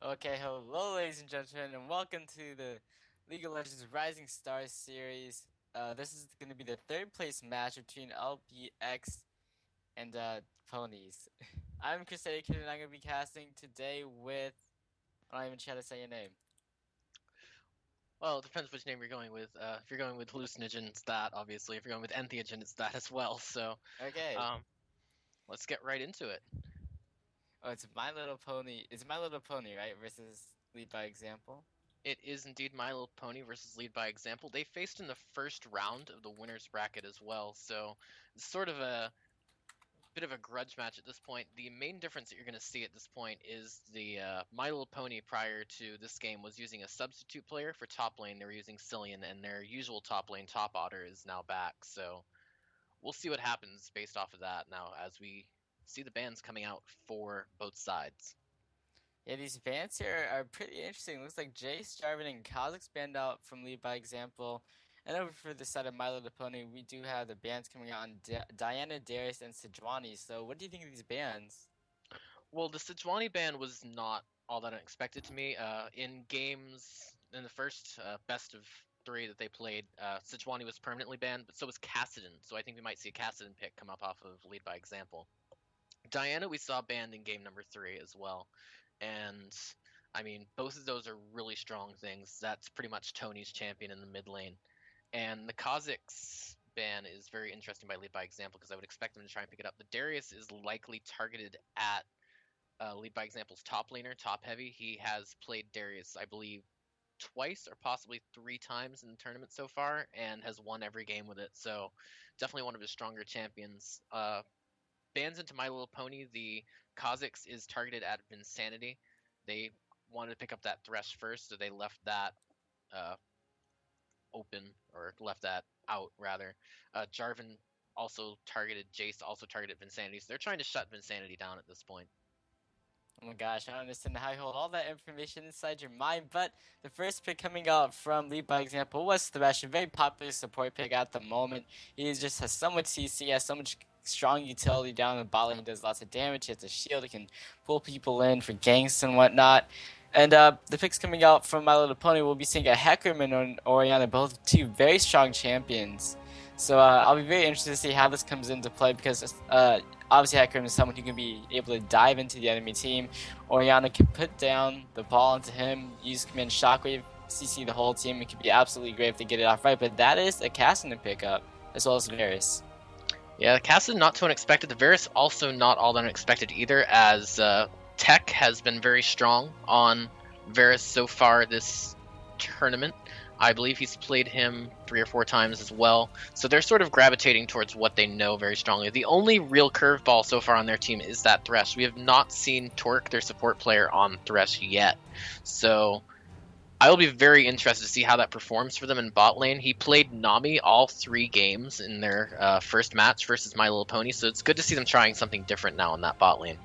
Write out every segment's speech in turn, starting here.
Okay, hello, ladies and gentlemen, and welcome to the League of Legends Rising Stars series. This is going to be the third place match between LBX and Ponies. I'm Crusader Kid, and I'm going to be casting today with. I don't even try to say your name. Well, it depends which name you're going with. If you're going with hallucinogen, it's that, obviously. If you're going with entheogen, it's that as well. So, Okay. um, let's get right into it. Oh, it's My Little Pony. It's My Little Pony, right? Versus Lead by Example. It is indeed My Little Pony versus Lead by Example. They faced in the first round of the winner's bracket as well, so it's sort of a bit of a grudge match at this point. The main difference that you're going to see at this point is the My Little Pony prior to this game was using a substitute player for top lane. They were using Cillian, and their usual top lane top otter is now back. So we'll see what happens based off of that now as we see the bans coming out for both sides. Yeah, these bans here are pretty interesting. Looks like Jace, Jarvan, and Kha'Zix banned out from Lead by Example. And over for the side of My Little Pony, we do have the bans coming out on Diana, Darius, and Sejuani. So what do you think of these bans? Well, the Sejuani ban was not all that unexpected to me. In games, in the first best of three that they played, Sejuani was permanently banned, but so was Kassadin. So I think we might see a Kassadin pick come up off of Lead by Example. Diana we saw banned in game number 3 as well. And I mean, both of those are really strong things. That's pretty much Tony's champion in the mid lane. And the Kha'Zix ban is very interesting by Lead by Example because I would expect them to try and pick it up. The Darius is likely targeted at Lead by Example's top laner, top heavy. He has played Darius, I believe, twice or possibly 3 times in the tournament so far and has won every game with it. So definitely one of his stronger champions. Bans into My Little Pony, the Kha'Zix is targeted at Vinsanity. They wanted to pick up that Thresh first, so they left that uh, open, or left that out rather. Jarvan also targeted Jace, also targeted Vinsanity, so they're trying to shut Vinsanity down at this point. Oh my gosh, I don't understand how you hold all that information inside your mind. But the first pick coming out from Lead by Example was Thresh, a very popular support pick at the moment. He just has so much CC, has so much strong utility down the bot lane. He does lots of damage. He has a shield. He can pull people in for ganks and whatnot. And the picks coming out from My Little Pony, we'll be seeing a Heckerman and Orianna, both two very strong champions. So I'll be very interested to see how this comes into play because obviously Heckerman is someone who can be able to dive into the enemy team. Orianna can put down the ball into him, use command shockwave, CC the whole team. It could be absolutely great if they get it off right, but that is a casting to pick up, as well as Varus. Yeah, the cast is not too unexpected. The Varus also not all that unexpected either, as Tech has been very strong on Varus so far this tournament. I believe he's played him 3 or 4 times as well. So they're sort of gravitating towards what they know very strongly. The only real curveball so far on their team is that Thresh. We have not seen Torque, their support player, on Thresh yet. So I will be very interested to see how that performs for them in bot lane. He played Nami all 3 games in their first match versus My Little Pony, so it's good to see them trying something different now in that bot lane.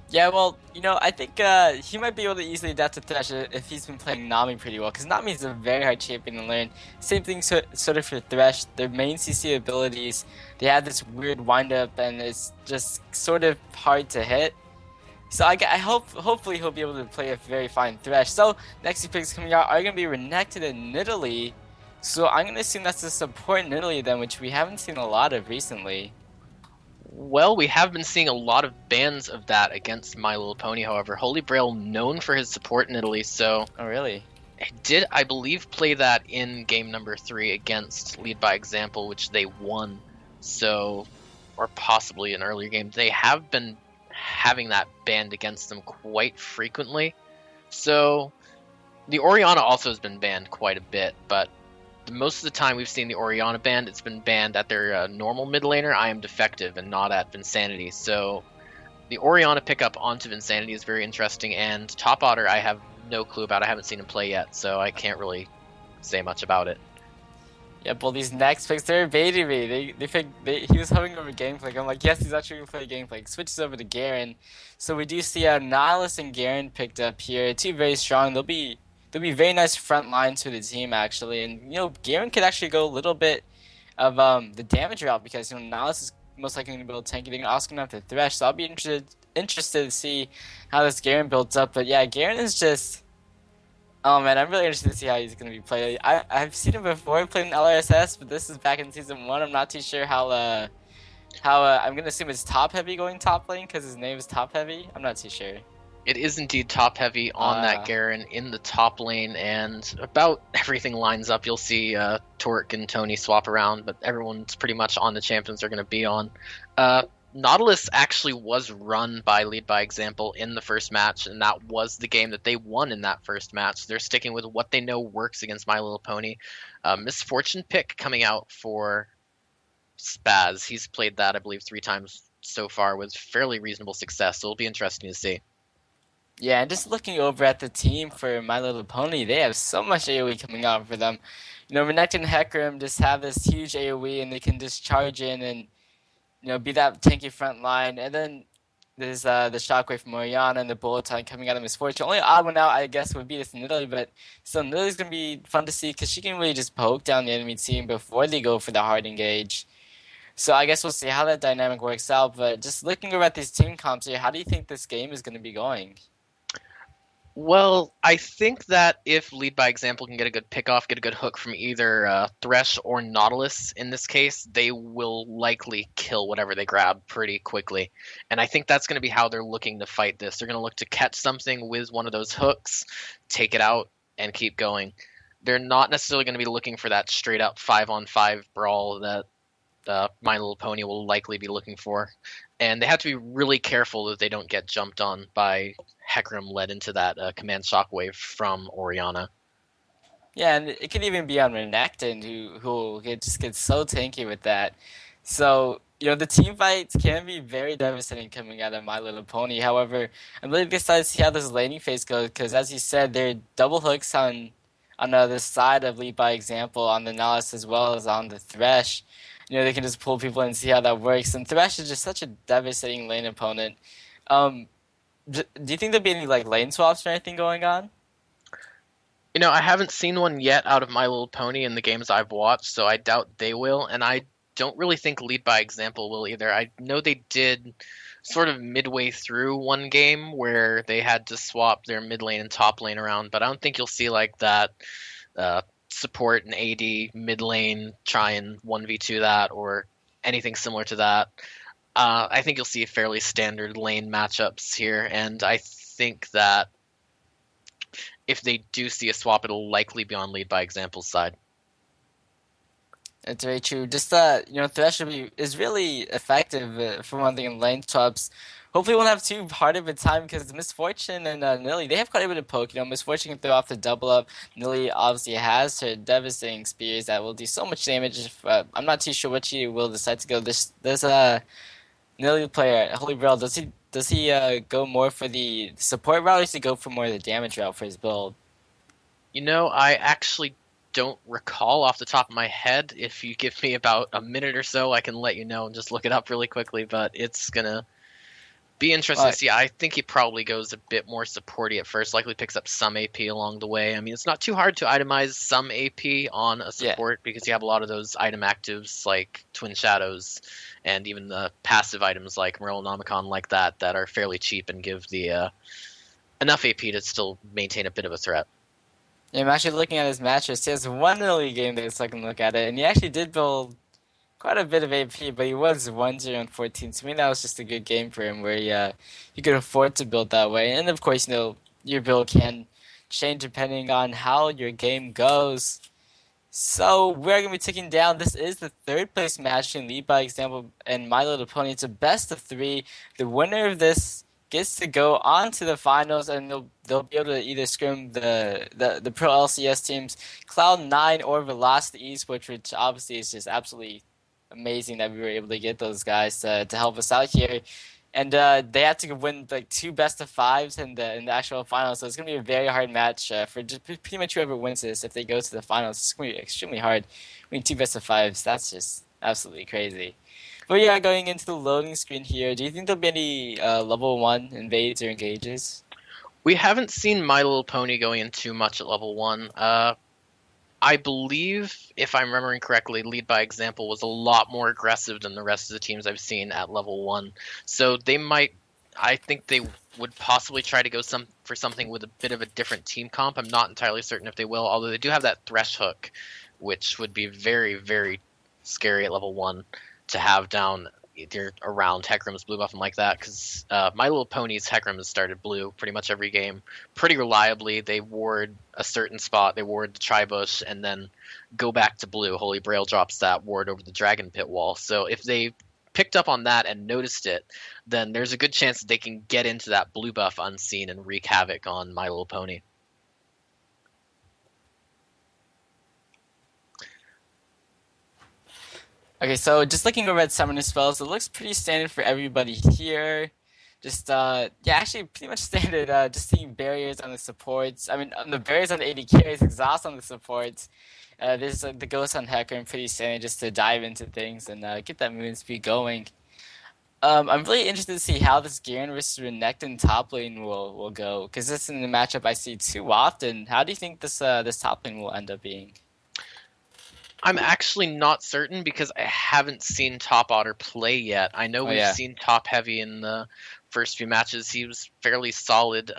Yeah, well, I think he might be able to easily adapt to Thresh if he's been playing Nami pretty well, because Nami is a very hard champion to learn. Same thing sort of for Thresh. Their main CC abilities, they have this weird windup, and it's just sort of hard to hit. So I hope, hopefully he'll be able to play a very fine Thresh. So next two picks coming out are going to be Renekton and Nidalee. So I'm going to assume that's a support Nidalee then, which we haven't seen a lot of recently. Well, we have been seeing a lot of bans of that against My Little Pony, however. Holy Grail known for his support in Italy, so Oh really? did, I believe, play that in game number 3 against Lead by Example, which they won. So, or possibly an earlier game. They have been having that banned against them quite frequently. So, the Orianna also has been banned quite a bit, but most of the time we've seen the Orianna banned, it's been banned at their normal mid laner, I Am Defective, and not at Vinsanity. So the Orianna pickup onto Vinsanity is very interesting, and Top Otter I have no clue about. I haven't seen him play yet, so I can't really say much about it. Yeah, well, these next picks, they're baiting me. He was hovering over Gangplank. I'm like, yes, he's actually going to play Gangplank. Switches over to Garen. So we do see Nihilus and Garen picked up here. Two very strong. They'll be very nice front lines for the team, actually. And, Garen could actually go a little bit of the damage route because, Nihilus is most likely going to be able to tank it. They're also going to have to Thresh. So I'll be interested interested to see how this Garen builds up. But yeah, Garen is just. Oh man, I'm really interested to see how he's gonna be played. I've seen him before playing in LRSS, but this is back in season one. I'm not too sure how I'm gonna assume it's top heavy going top lane because his name is top heavy. I'm not too sure. It is indeed top heavy on that Uh Garen in the top lane, and about everything lines up. You'll see Torque and Tony swap around, but everyone's pretty much on the champions they're going to be on. Uh, Nautilus actually was run by Lead by Example in the first match, and that was the game that they won in that first match. They're sticking with what they know works against My Little Pony. Misfortune pick coming out for Spaz. He's played that, I believe, 3 times so far with fairly reasonable success, so it'll be interesting to see. yeah, and just looking over at the team for My Little Pony, they have so much AoE coming out for them. Renekton and Hecarim just have this huge AoE and they can just charge in and be that tanky front line. And then there's the Shockwave from Orianna and the Bullet Time coming out of Misfortune. Only odd one out, I guess, would be this Nidalee, but still, Nidalee's going to be fun to see because she can really just poke down the enemy team before they go for the hard engage. So I guess we'll see how that dynamic works out. But just looking over at these team comps here, how do you think this game is going to be going? Well, I think that if Lead by Example can get a good pickoff, get a good hook from either Thresh or Nautilus in this case, they will likely kill whatever they grab pretty quickly. And I think that's going to be how they're looking to fight this. They're going to look to catch something with one of those hooks, take it out, and keep going. They're not necessarily going to be looking for that straight up 5-on-5 brawl that My Little Pony will likely be looking for. And they have to be really careful that they don't get jumped on by Hecarim led into that command shockwave from Orianna. Yeah, and it could even be on Renekton, who just gets so tanky with that. So the team fights can be very devastating coming out of My Little Pony. However, I'm really excited to see how this laning phase goes because, as you said, there are double hooks on the other side of Lead by Example on the Nautilus as well as on the Thresh. They can just pull people in and see how that works. And Thresh is just such a devastating lane opponent. Um, do you think there'll be any like lane swaps or anything going on? I haven't seen one yet out of My Little Pony in the games I've watched, so I doubt they will, and I don't really think Lead by Example will either. I know they did sort of midway through one game where they had to swap their mid lane and top lane around, but I don't think you'll see like that support and AD mid lane try and 1v2 that or anything similar to that. I think you'll see fairly standard lane matchups here, and I think that if they do see a swap, it'll likely be on Lead by Example's side. It's very true. Just Thresh is really effective for one thing in lane swaps. Hopefully, we won't have too hard of a time because Misfortune and Nilly they have quite a bit of poke. Misfortune can throw off the double up. Nilly obviously has her devastating spears that will do so much damage. I'm not too sure what she will decide to go. This Nilly player, Holy Grail, does he go more for the support route or does he go for more of the damage route for his build? I actually don't recall off the top of my head. If you give me about a minute or so, I can let you know and just look it up really quickly, but it's gonna be interesting to see. I think he probably goes a bit more supporty at first, likely picks up some AP along the way. I mean, it's not too hard to itemize some AP on a support because you have a lot of those item actives like Twin Shadows and even the passive items like Morellonomicon like that are fairly cheap and give the enough AP to still maintain a bit of a threat. Yeah, I'm actually looking at his matches. He has one early game there, so I can look at it, and he actually did build quite a bit of AP, but he was 1-0 and 14. To me, that was just a good game for him, where he could afford to build that way. And of course, your build can change depending on how your game goes. So we're gonna be taking down. This is the third place match in Lead by Example and My Little Pony. It's a best of three. The winner of this gets to go on to the finals, and they'll be able to either scrim the Pro LCS teams, Cloud9 or Velocity Esports, which obviously is just absolutely amazing that we were able to get those guys to help us out here. And they had to win like two best of fives in the actual finals, so it's gonna be a very hard match for just pretty much whoever wins this. If they go to the finals, it's gonna be extremely hard. Winning two best of fives, that's just absolutely crazy. But yeah, going into the loading screen here, do you think there'll be any level 1 invades or engages? We haven't seen My Little Pony going in too much at level 1. I believe, if I'm remembering correctly, Lead by Example was a lot more aggressive than the rest of the teams I've seen at level 1. So they might I think they would possibly try to go for something with a bit of a different team comp. I'm not entirely certain if they will, although they do have that Thresh hook, which would be very, very scary at level 1 to have down either around Hecarim's blue buff and like that, because My Little Pony's Hecarim has started blue pretty much every game pretty reliably. They ward a certain spot, they ward the Tribush, and then go back to blue. Holy Braille drops that ward over the Dragon Pit wall. So if they picked up on that and noticed it, then there's a good chance that they can get into that blue buff unseen and wreak havoc on My Little Pony. Okay, so just looking over at summoner spells, it looks pretty standard for everybody here. Just yeah, actually pretty much standard. Just seeing barriers on the supports. I mean, on the barriers on the AD carries, exhaust on the supports. There's the ghost on Hacker and pretty standard just to dive into things and get that movement speed going. I'm really interested to see how this Garen versus Renekton top lane will go, because this isn't a matchup I see too often. How do you think this top lane will end up being? I'm actually not certain because I haven't seen Top Otter play yet. I know we've seen Top Heavy in the first few matches. He was fairly solid.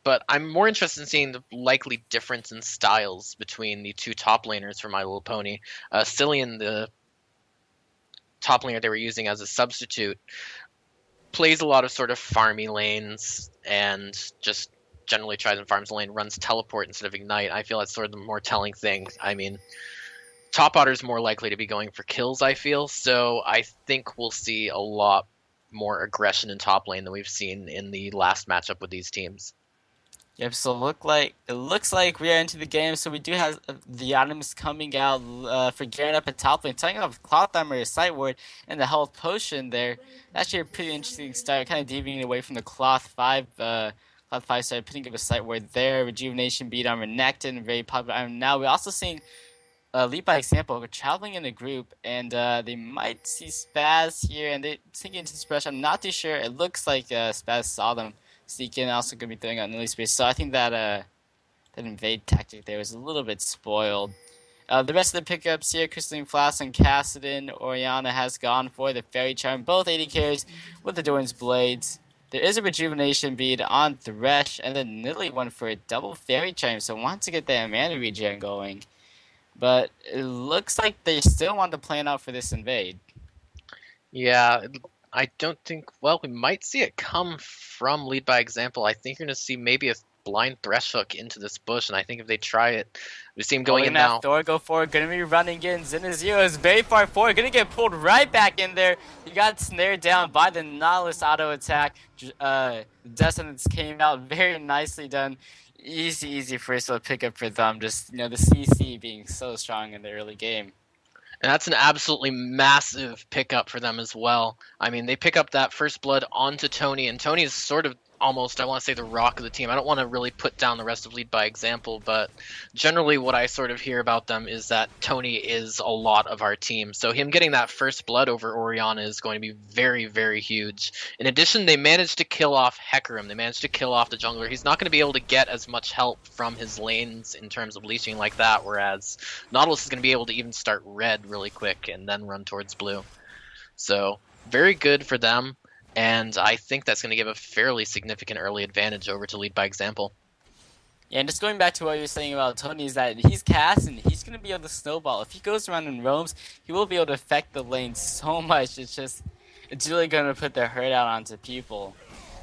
But I'm more interested in seeing the likely difference in styles between the two top laners for My Little Pony. Cillian, the top laner they were using as a substitute, plays a lot of sort of farmy lanes and just generally tries and farms the lane, runs teleport instead of ignite. I feel that's sort of the more telling thing. I mean, Top Otter's more likely to be going for kills, I feel, so I think we'll see a lot more aggression in top lane than we've seen in the last matchup with these teams. Yep, so it looks like we are into the game, so we do have the items coming out for Garen up at top lane, starting off with Cloth Armor, Sight Ward, and the Health Potion there. Actually a pretty interesting start, kind of deviating away from the Cloth 5 started putting up a Sight Ward there, Rejuvenation Bead on Renekton, very popular item. Now we're also seeing lead by example. We're traveling in a group, and they might see Spaz here, and they're sinking into this brush. I'm not too sure. It looks like Spaz saw them sneaking, also going to be throwing out Nilly Space. So I think that that invade tactic there was a little bit spoiled. The rest of the pickups here, Crystalline Flask and Cassidon, Orianna has gone for the Fairy Charm, both 80 carries with the Doran's Blades. There is a Rejuvenation Bead on Thresh, and then Nilly went for a double Fairy Charm, so wants to get that mana regen going. But it looks like they still want to plan out for this invade. Yeah, I don't think. Well, we might see it come from lead by example. I think you're going to see maybe a blind Thresh hook into this bush, and I think if they try it, we see him going in now. Thor go forward, gonna be running in. Zenazio is very far forward, gonna get pulled right back in there. He got snared down by the Nautilus auto attack. Dissonance came out very nicely done. Easy first pick up for them. Just the CC being so strong in the early game. And that's an absolutely massive pickup for them as well. I mean, they pick up that first blood onto Tony, and Tony is sort of almost, I want to say, the rock of the team. I don't want to really put down the rest of lead by example, but generally what I sort of hear about them is that Tony is a lot of our team. So him getting that first blood over Orianna is going to be very, very huge. In addition, they managed to kill off Hecarim. They managed to kill off the jungler. He's not going to be able to get as much help from his lanes in terms of leeching like that, whereas Nautilus is going to be able to even start red really quick and then run towards blue. So very good for them. And I think that's going to give a fairly significant early advantage over to lead by example. Yeah, and just going back to what you were saying about Tony is that he's cast and he's going to be able to snowball. If he goes around and roams, he will be able to affect the lane so much. It's really going to put the hurt out onto people.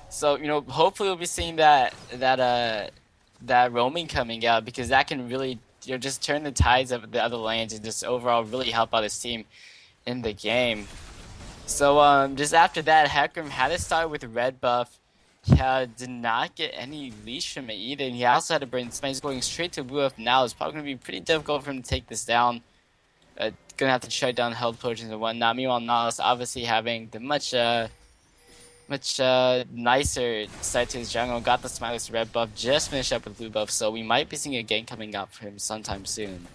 So, hopefully we'll be seeing that roaming coming out, because that can really, just turn the tides of the other lanes and just overall really help out his team in the game. So just after that, Hecarim had to start with red buff. He did not get any leash from it either, and he also had to burn Smite. He's going straight to blue buff now. It's probably going to be pretty difficult for him to take this down. Going to have to shut down health potions and whatnot. Meanwhile, Nautilus obviously having the much nicer start to his jungle. Got the Smiteless red buff, just finished up with blue buff, so we might be seeing a gank coming out for him sometime soon.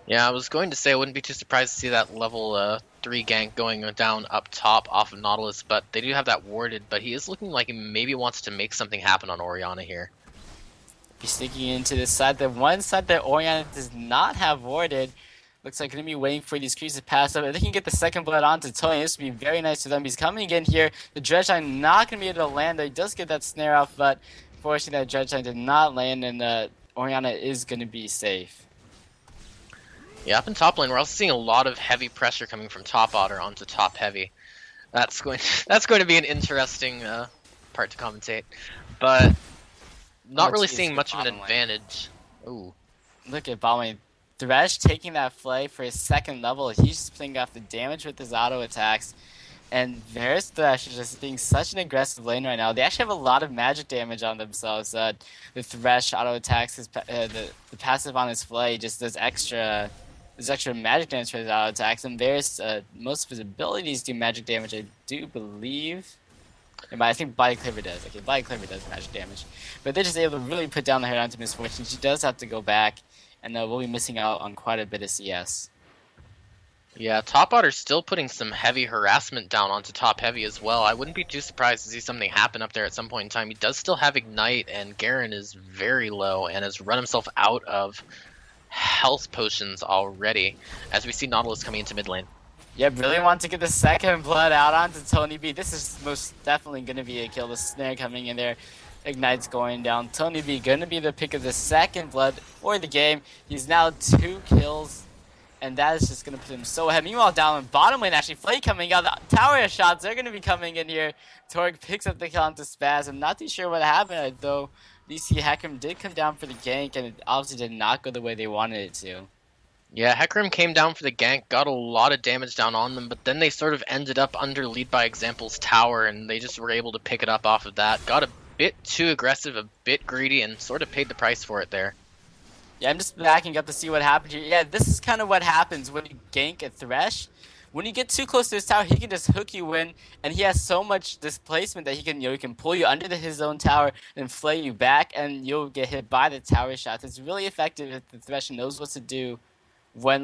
Yeah, I was going to say I wouldn't be too surprised to see that level 3 gank going down up top off of Nautilus, but they do have that warded, but he is looking like he maybe wants to make something happen on Orianna here. Be sneaking into the side, the one side that Orianna does not have warded, Looks like going to be waiting for these creeps to pass up. If they can get the second blood onto Tony, this would be very nice for them. He's coming in here. The Dredgeline not going to be able to land. He does get that snare off, but fortunately that Dredgeline did not land, and Oriana is going to be safe. Yeah, up in top lane, we're also seeing a lot of heavy pressure coming from top otter onto top heavy. That's going to be an interesting part to commentate, but not really seeing much of an advantage. Ooh. Look at bottom lane. Thresh taking that flay for his second level. He's just playing off the damage with his auto attacks. And Varus Thresh is just being such an aggressive lane right now. They actually have a lot of magic damage on themselves. The Thresh auto attacks, the passive on his flay just does extra magic damage for his auto attacks. And Varus, most of his abilities do magic damage, I do believe. But I think Body Cleaver does. Okay, Body Cleaver does magic damage. But they're just able to really put down the hit onto Misfortune. She does have to go back. And we'll be missing out on quite a bit of CS. Yeah, top otter's still putting some heavy harassment down onto top heavy as well. I wouldn't be too surprised to see something happen up there at some point in time. He does still have Ignite, and Garen is very low and has run himself out of health potions already, as we see Nautilus coming into mid lane. Yeah, really want to get the second blood out onto Tony B. This is most definitely going to be a kill. The snare coming in there. Ignite's going down. Tony B gonna be the pick of the second blood for the game. He's now 2 kills, and that is just gonna put him so ahead. Meanwhile, down in bottom lane, actually, Flay coming out. The tower shots are gonna be coming in here. Torg picks up the kill onto Spaz. I'm not too sure what happened though. DC Hecarim did come down for the gank, and it obviously did not go the way they wanted it to. Yeah, Hecarim came down for the gank, got a lot of damage down on them, but then they sort of ended up under Lead by Example's tower, and they just were able to pick it up off of that. Got a bit too aggressive, a bit greedy, and sort of paid the price for it there. Yeah, I'm just backing up to see what happened here. Yeah, this is kind of what happens when you gank a Thresh. When you get too close to his tower, he can just hook you in, and he has so much displacement that he can pull you under his own tower and flay you back, and you'll get hit by the tower shots. It's really effective if the Thresh knows what to do when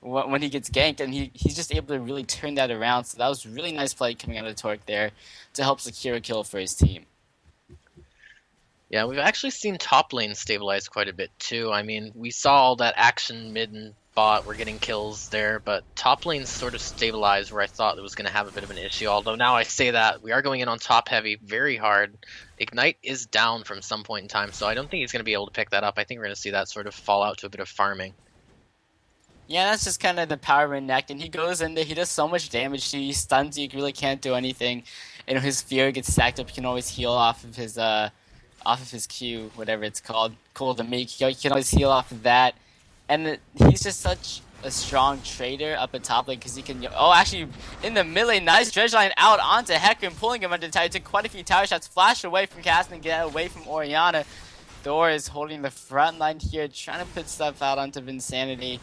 when he gets ganked, and he's just able to really turn that around. So that was really nice play coming out of Torque there to help secure a kill for his team. Yeah, we've actually seen top lane stabilize quite a bit too. I mean, we saw all that action mid and bot were getting kills there, but top lane sort of stabilized where I thought it was going to have a bit of an issue. Although now I say that, we are going in on top heavy very hard. Ignite is down from some point in time, so I don't think he's going to be able to pick that up. I think we're going to see that sort of fall out to a bit of farming. Yeah, that's just kind of the power in neck, and he goes in there, he does so much damage to you, he stuns you, you really can't do anything. And his fear gets stacked up, he can always heal off of his Q, whatever it's called, cool to make. He can always heal off of that. And he's just such a strong trader up at top lane because he can. Oh, actually, in the mid lane, nice dredge line out onto Hecarim, pulling him under the tower. He took quite a few tower shots, flashed away from Caston, and get away from Oriana. Thor is holding the front line here, trying to put stuff out onto Vinsanity.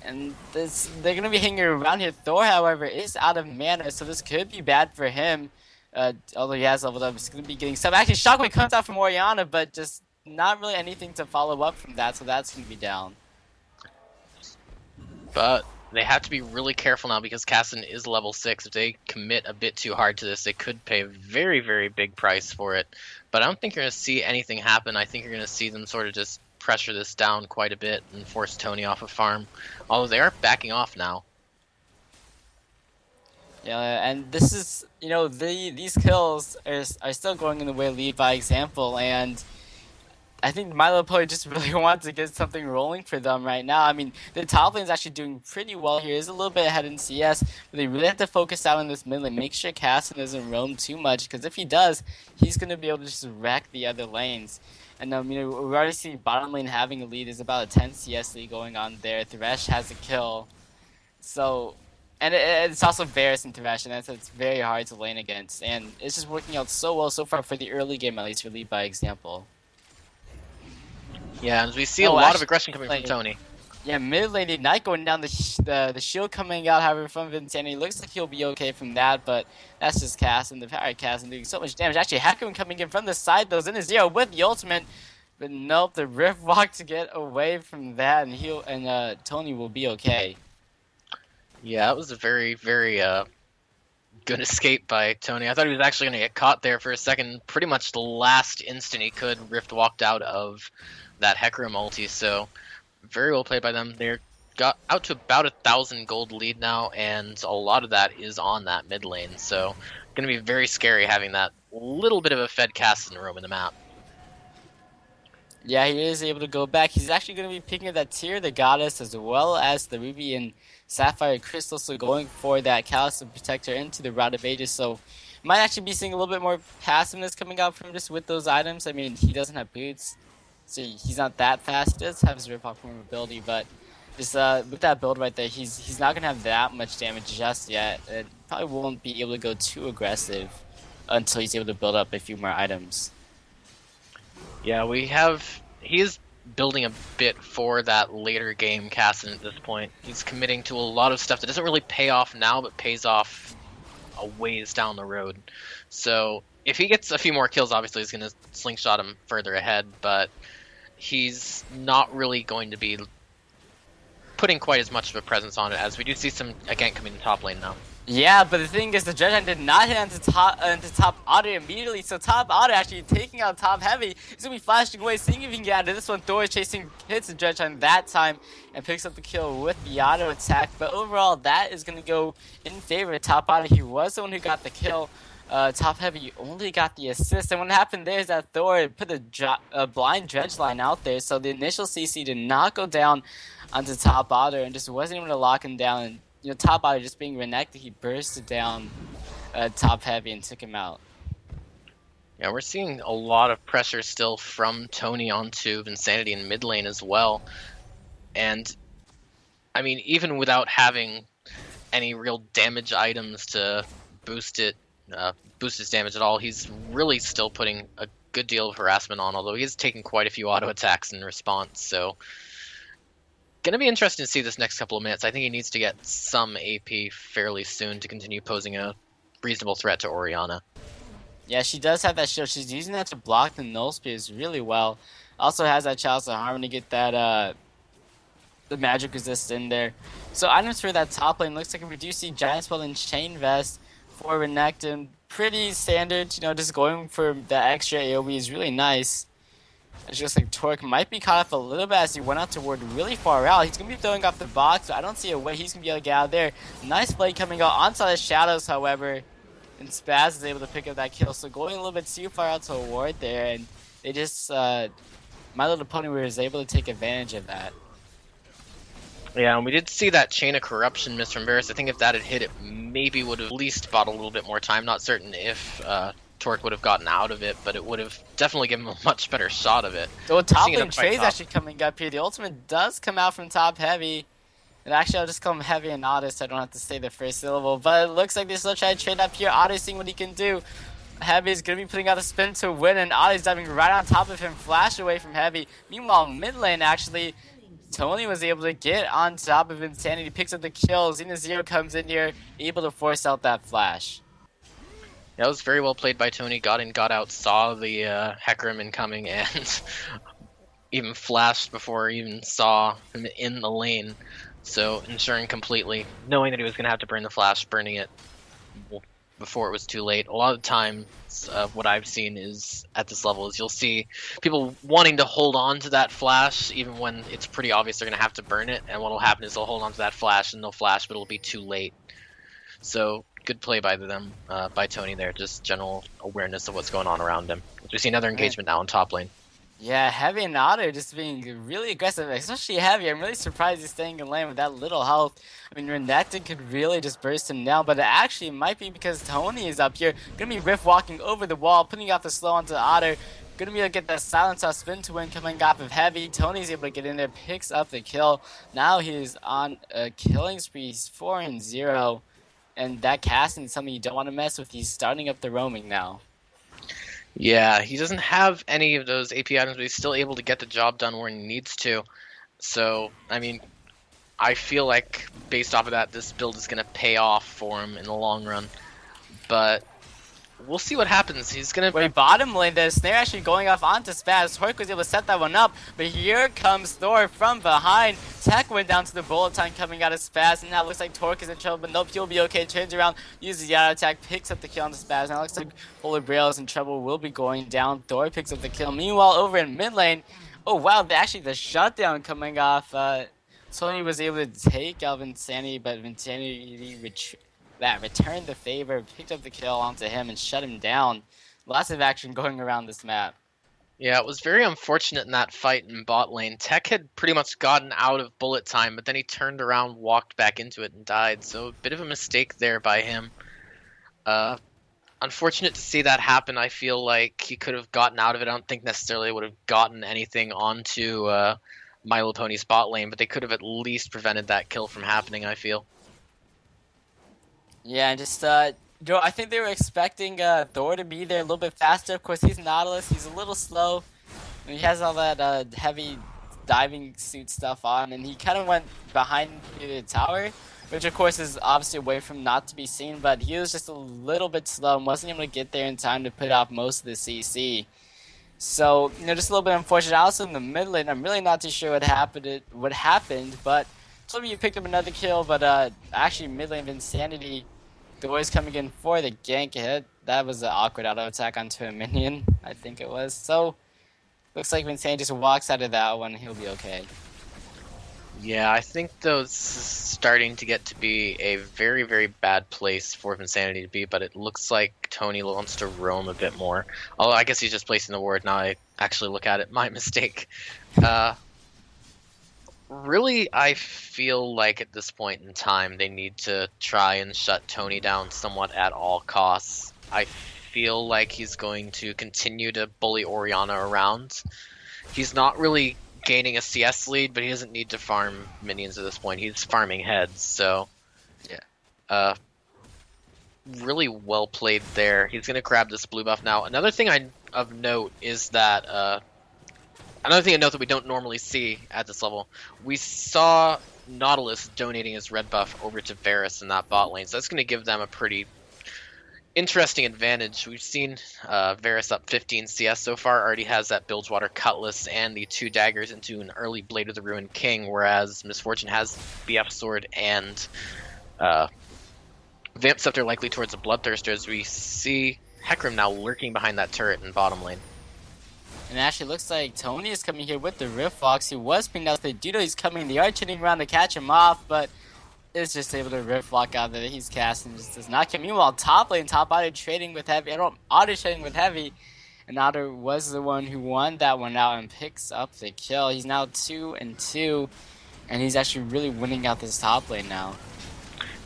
And they're going to be hanging around here. Thor, however, is out of mana, so this could be bad for him. Although he has leveled up, he's going to be getting some. Actually, Shockwave comes out from Oriana, but just not really anything to follow up from that, so that's going to be down. But they have to be really careful now because Caston is level 6. If they commit a bit too hard to this, they could pay a very, very big price for it. But I don't think you're going to see anything happen. I think you're going to see them sort of just pressure this down quite a bit and force Tony off of farm. Although they are backing off now. Yeah, and this is, these kills are still going in the way of Lead by Example, and I think Milo Poe just really wants to get something rolling for them right now. I mean, the top lane is actually doing pretty well here. He's a little bit ahead in CS, but they really have to focus out on this mid lane. Make sure Caston doesn't roam too much, because if he does, he's going to be able to just wreck the other lanes. And we already see bottom lane having a lead. There's about a 10 CS lead going on there. Thresh has a kill. So, and it's also Varus and Thresh, and it's very hard to lane against. And it's just working out so well so far for the early game, at least for Lead by Example. Yeah, and we see a lot of aggression coming from Tony. Yeah, mid lane Ignite going down, the shield coming out, however, from Vinsanity. Looks like he'll be okay from that, but that's just Caston, the power Caston doing so much damage. Actually, Hecarim coming in from the side, though, in a zero with the ultimate. But nope, the Rift Walk to get away from that, and Tony will be okay. Yeah, that was a very, very good escape by Tony. I thought he was actually going to get caught there for a second. Pretty much the last instant he could, Rift walked out of that Hecarim ulti, so very well played by them. They're got out to about 1,000 gold lead now, and a lot of that is on that mid lane. So, going to be very scary having that little bit of a fed cast in the room in the map. Yeah, he is able to go back. He's actually going to be picking up that Tear the Goddess as well as the Ruby and Sapphire Crystal. So going for that Callus and Protector into the Route of Ages. So might actually be seeing a little bit more passiveness coming out from just with those items. I mean, he doesn't have boots, so he's not that fast. He does have his Rip-Off form ability, but just with that build right there, he's not going to have that much damage just yet. And probably won't be able to go too aggressive until he's able to build up a few more items. Yeah, he is building a bit for that later game Casson at this point. He's committing to a lot of stuff that doesn't really pay off now, but pays off a ways down the road. So if he gets a few more kills, obviously he's going to slingshot him further ahead, but he's not really going to be putting quite as much of a presence on it, as we do see some again coming to top lane now. Yeah, but the thing is, the Dredge did not hit onto top Otter immediately, so top Otter actually taking out top Heavy. He's going to be flashing away, seeing if he can get out of this one. Thor is chasing, hits the Dredge that time, and picks up the kill with the auto attack. But overall, that is going to go in favor of top Otter. He was the one who got the kill. Top Heavy only got the assist, and what happened there is that Thor put a blind Dredge line out there, so the initial CC did not go down onto top Otter, and just wasn't able to lock him down. And top Otter just being renekted, he bursted down top Heavy and took him out. Yeah, we're seeing a lot of pressure still from Tony onto Insanity in mid lane as well. And, I mean, even without having any real damage items to boost his damage at all, he's really still putting a good deal of harassment on, although he's taking quite a few auto attacks in response, so gonna be interesting to see this next couple of minutes. I think he needs to get some AP fairly soon to continue posing a reasonable threat to Orianna. Yeah, she does have that shield. She's using that to block the null spears really well. Also has that Chalice of Harmony to get that the magic resist in there. So items for that top lane looks like we do see Giant Spell and Chain Vest for Renekton. Pretty standard, just going for the extra AoE is really nice. It's just like Torque might be caught up a little bit as he went out toward really far out. He's going to be throwing off the box, but I don't see a way he's going to be able to get out of there. Nice play coming out onto the shadows, however, and Spaz is able to pick up that kill. So going a little bit too far out to a ward there, and they just, My Little Pony was able to take advantage of that. Yeah, and we did see that Chain of Corruption miss from Varus. I think if that had hit, it maybe would have at least bought a little bit more time. Not certain if Torque would have gotten out of it, but it would have definitely given him a much better shot of it. So top lane trade's actually coming up here. The ultimate does come out from top Heavy. And actually, I'll just call him Heavy and Otter so I don't have to say the first syllable. But it looks like they're still trying to trade up here. Otter's seeing what he can do. Heavy is going to be putting out a spin to win, and Otter's diving right on top of him, flash away from Heavy. Meanwhile, mid lane, actually, Tony was able to get on top of Insanity, picks up the kill. Xena Zero comes in here, able to force out that flash. That was very well played by Tony. Got in, got out, saw the Hecarim incoming, and even flashed before he even saw him in the lane. So ensuring completely, knowing that he was going to have to burn the flash, burning it before it was too late. A lot of times, what I've seen is at this level is you'll see people wanting to hold on to that flash even when it's pretty obvious they're going to have to burn it. And what will happen is they'll hold on to that flash and they'll flash, but it'll be too late. So good play by them, by Tony there. Just general awareness of what's going on around him. We see another engagement now in top lane. Yeah, Heavy and Otter just being really aggressive, especially Heavy. I'm really surprised he's staying in lane with that little health. I mean, Renekton could really just burst him down, but it actually might be because Tony is up here. Gonna be Rift walking over the wall, putting out the slow onto Otter. Gonna be able to get that silence off spin to win coming off of Heavy. Tony's able to get in there, picks up the kill. Now he's on a killing spree. He's 4-0. And that casting is something you don't want to mess with. He's starting up the roaming now. Yeah, he doesn't have any of those AP items, but he's still able to get the job done where he needs to. So, I mean, I feel like based off of that, this build is going to pay off for him in the long run. But we'll see what happens. He's going to... Wait, bottom lane, the snare actually going off onto Spaz. Torque was able to set that one up, but here comes Thor from behind. Tech went down to the bullet time coming out of Spaz, and now it looks like Torque is in trouble, but nope, he'll be okay. Turns around, uses the auto attack, picks up the kill on the Spaz. Now it looks like Holy Grail is in trouble, will be going down. Thor picks up the kill. Meanwhile, over in mid lane, oh wow, actually the shutdown coming off Tony was able to take out Vinsanity, but Vinsanity returned the favor, picked up the kill onto him, and shut him down. Lots of action going around this map. Yeah, it was very unfortunate in that fight in bot lane. Tech had pretty much gotten out of bullet time, but then he turned around, walked back into it, and died. So a bit of a mistake there by him. Uh, Unfortunate to see that happen. I feel like he could have gotten out of it. I don't think necessarily would have gotten anything onto Milo Pony's bot lane, but they could have at least prevented that kill from happening, I feel. Yeah, and just I think they were expecting Thor to be there a little bit faster. Of course, he's Nautilus. He's a little slow. And he has all that heavy diving suit stuff on, and he kind of went behind the tower, which of course is obviously a way from not to be seen. But he was just a little bit slow and wasn't able to get there in time to put off most of the CC. So just a little bit unfortunate. Also in the mid lane, I'm really not too sure what happened, but told you picked up another kill. But actually, mid lane Insanity. The boys coming in for the gank hit. That was an awkward auto attack onto a minion, I think it was. So, looks like Vincent just walks out of that one, he'll be okay. Yeah, I think those starting to get to be a very, very bad place for Insanity to be, but it looks like Tony wants to roam a bit more. Although I guess he's just placing the ward. Now I actually look at it, my mistake. Really, I feel like at this point in time, they need to try and shut Tony down somewhat at all costs. I feel like he's going to continue to bully Orianna around. He's not really gaining a CS lead, but he doesn't need to farm minions at this point. He's farming heads, so yeah. Really well played there. He's gonna grab this blue buff now. Another thing of note is that another thing of note that we don't normally see at this level, we saw Nautilus donating his red buff over to Varus in that bot lane, so that's going to give them a pretty interesting advantage. We've seen Varus up 15 CS so far, already has that Bilgewater Cutlass and the 2 daggers into an early Blade of the Ruined King, whereas Misfortune has BF Sword and Vamp Scepter likely towards the Bloodthirster, as we see Hecarim now lurking behind that turret in bottom lane. And it actually looks like Tony is coming here with the Rift Fox. He was pinged out. They do know he's coming. They are turning around to catch him off, but is just able to Rift Lock out there. He's casting, just does not come. Meanwhile, top lane, top auto trading with Heavy. Auto trading with Heavy. And Otter was the one who won that one out and picks up the kill. He's now 2-2, and he's actually really winning out this top lane now.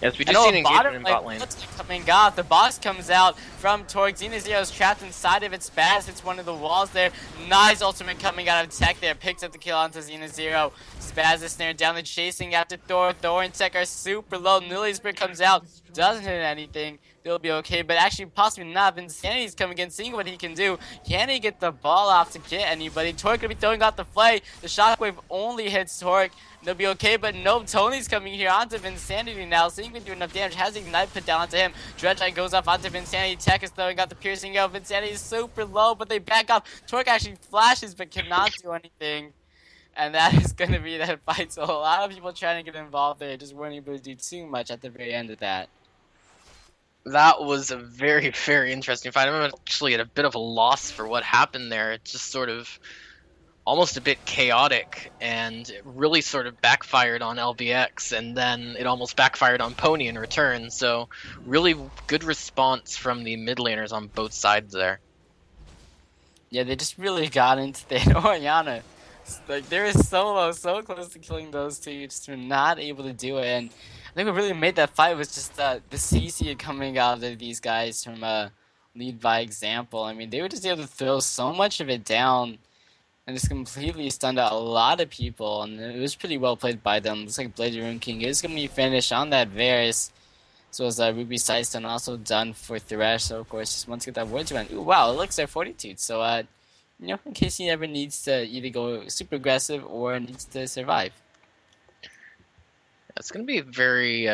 Yes, we just see an engagement in bot lane. Coming off, the box comes out from Torque. Xena Zero is trapped inside of it. Spaz hits one of the walls there. Nice ultimate coming out of Tech there. Picks up the kill onto Xena Zero. Spaz is snared down. The chasing after Thor. Thor and Tech are super low. Nilly's Brick comes out. Doesn't hit anything. They'll be okay, but actually possibly not. Insanity's coming in, seeing what he can do. Can he get the ball off to get anybody? Torque gonna be throwing out the flay. The shockwave only hits Torque. They'll be okay, but nope, Tony's coming here onto Vinsanity now, so he can do enough damage. Has Ignite put down onto him. Dredge goes off onto Vinsanity. Tech is throwing out the piercing out. Vinsanity is super low, but they back off. Torque actually flashes, but cannot do anything. And that is going to be that fight. So a lot of people trying to get involved there just weren't able to do too much at the very end of that. That was a very, very interesting fight. I'm actually at a bit of a loss for what happened there. It just sort of almost a bit chaotic, and it really sort of backfired on LBX, and then it almost backfired on Pony in return. So really good response from the mid laners on both sides there. Yeah, they just really got into the Orianna. Like, they were so low, so close to killing those two, just were not able to do it. And I think what really made that fight was just the CC coming out of these guys from lead by example. I mean, they were just able to throw so much of it down and just completely stunned out a lot of people, and it was pretty well played by them. Looks like Blade Rune King is going to be finished on that Varus. So was Ruby Sightstone also done for Thresh, so of course just wants to get that word to ooh, wow, it looks like Fortitude. So, in case he ever needs to either go super aggressive or needs to survive. It's going to be very,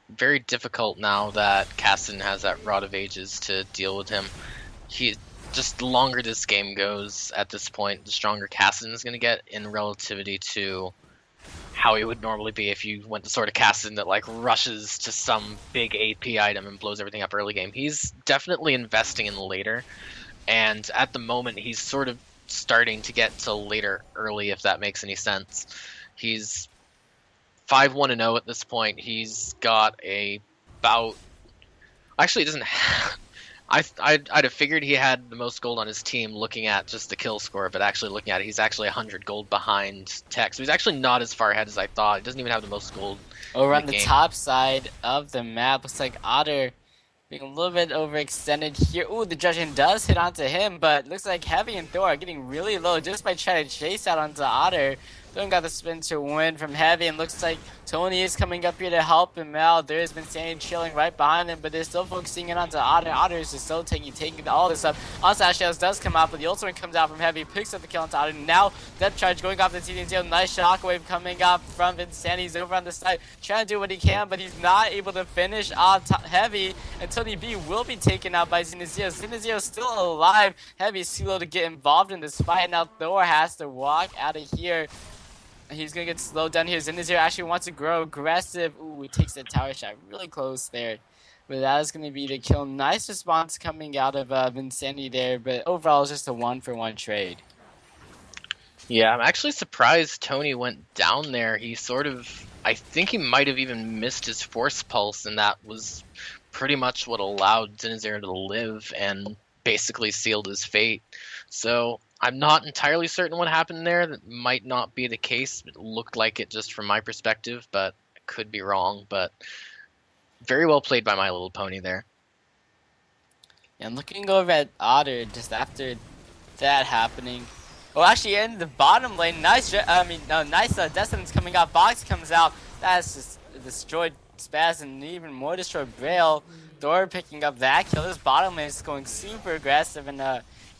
very difficult now that Caston has that Rod of Ages to deal with him. Just the longer this game goes at this point, the stronger Caston is going to get in relativity to how he would normally be if you went the sort of Caston that like rushes to some big AP item and blows everything up early game. He's definitely investing in later, and at the moment he's sort of starting to get to later early, if that makes any sense. He's 5-1-0 at this point. He's got about. Actually, it doesn't. I'd have figured he had the most gold on his team looking at just the kill score, but actually looking at it, he's actually 100 gold behind Tech. So he's actually not as far ahead as I thought. He doesn't even have the most gold. Over on the top side of the map, looks like Otter being a little bit overextended here. Ooh, the judging does hit onto him, but looks like Heavy and Thor are getting really low just by trying to chase out onto Otter. Thor got the spin to win from Heavy, and looks like Tony is coming up here to help him out. There has been Sandy chilling right behind him, but they're still focusing in onto Otter. Otter is just so taking all this up. Onslaught Shells does come out, but the ultimate comes out from Heavy, picks up the kill onto Otter. Now, Depth Charge going off the TD0. Nice shockwave coming up from Vincent. He's over on the side, trying to do what he can, but he's not able to finish on Heavy, and Tony B will be taken out by Xenazero. Xenazero still alive. Heavy's too low to get involved in this fight. Now Thor has to walk out of here. He's going to get slowed down here. Xenazero actually wants to grow aggressive. Ooh, he takes the tower shot really close there. But that is going to be the kill. Nice response coming out of Vincenti there. But overall, it's just a 1-for-1 trade. Yeah, I'm actually surprised Tony went down there. He sort of... I think he might have even missed his Force Pulse, and that was pretty much what allowed Xenazero to live and basically sealed his fate. So... I'm not entirely certain what happened there. That might not be the case. It looked like it just from my perspective, but I could be wrong. But very well played by My Little Pony there. And looking over at Otter just after that happening. Oh, actually, in the bottom lane, nice Destinance coming out. Box comes out. That's just destroyed Spaz and even more destroyed Braille. Thor picking up that kill. This bottom lane is going super aggressive, and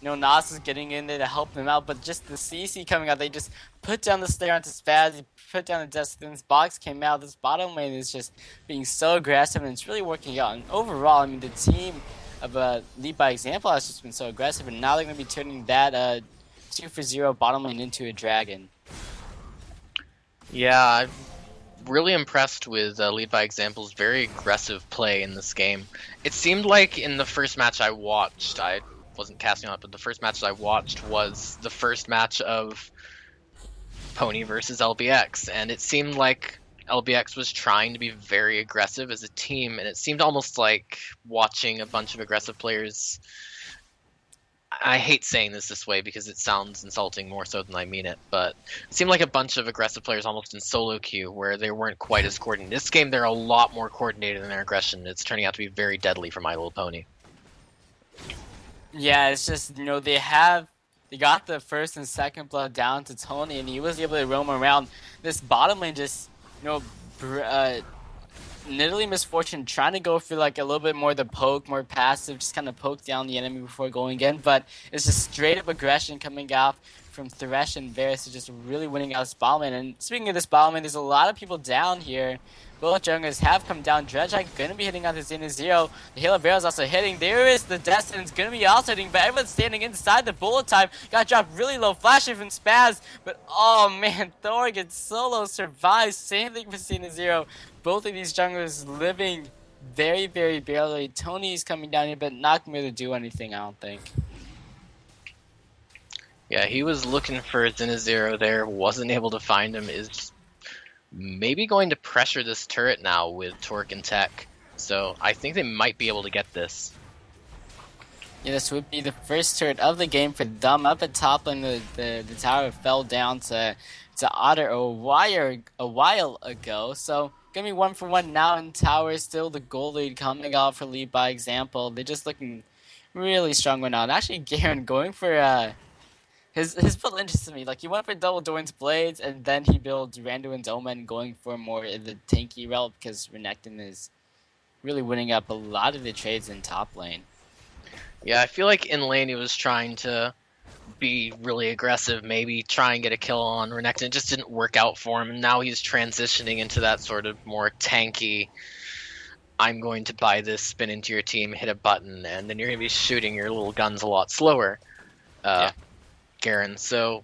Nas is getting in there to help them out, but just the CC coming out, they just put down the Slayer onto Spaz, they put down the Destinance, Box came out. This bottom lane is just being so aggressive, and it's really working out. And overall, I mean, the team of Lead by Example has just been so aggressive, and now they're going to be turning that 2-for-0 bottom lane into a dragon. Yeah, I'm really impressed with Lead by Example's very aggressive play in this game. It seemed like in the first match I watched, I wasn't casting on it, but the first match I watched was the first match of Pony versus LBX, and it seemed like LBX was trying to be very aggressive as a team, and it seemed almost like watching a bunch of aggressive players. I hate saying this way because it sounds insulting more so than I mean it, but it seemed like a bunch of aggressive players almost in solo queue where they weren't quite as coordinated. This game, they're a lot more coordinated in their aggression. It's turning out to be very deadly for My Little Pony. Yeah, it's just, they got the first and second blood down to Tony, and he was able to roam around. This bottom lane just, Nidalee Misfortune trying to go for like a little bit more the poke, more passive, just kind of poke down the enemy before going in, but it's just straight up aggression coming out from Thresh and Varus, just really winning out this bottom lane. And speaking of this bottom lane, there's a lot of people down here. Both junglers have come down. Dredge gonna be hitting on the Xenazero. The Halo Barrel's also hitting. There is the Destin's gonna be also hitting, but everyone's standing inside the bullet time. Got dropped really low. Flash from Spaz, but oh man, Thor gets solo, survives. Same thing for Xenazero. Both of these junglers living very, very barely. Tony's coming down here, but not gonna be able to do anything, I don't think. Yeah, he was looking for Xenazero there, wasn't able to find him. Is maybe going to pressure this turret now with Torque and Tech. So I think they might be able to get this. Yeah, this would be the first turret of the game for them. Up at top lane, the tower fell down to Otter a while ago. So gonna be 1-for-1 now in tower. Still the goal lead coming out for Lead by Example. They're just looking really strong right now. And actually, Garen going for his build interests me. Like, he went for double Doran's Blades, and then he builds Randuin's Omen, going for more in the tanky route because Renekton is really winning up a lot of the trades in top lane. Yeah, I feel like in lane he was trying to be really aggressive, maybe try and get a kill on Renekton. It just didn't work out for him, and now he's transitioning into that sort of more tanky, I'm going to buy this, spin into your team, hit a button, and then you're going to be shooting your little guns a lot slower. Garen. So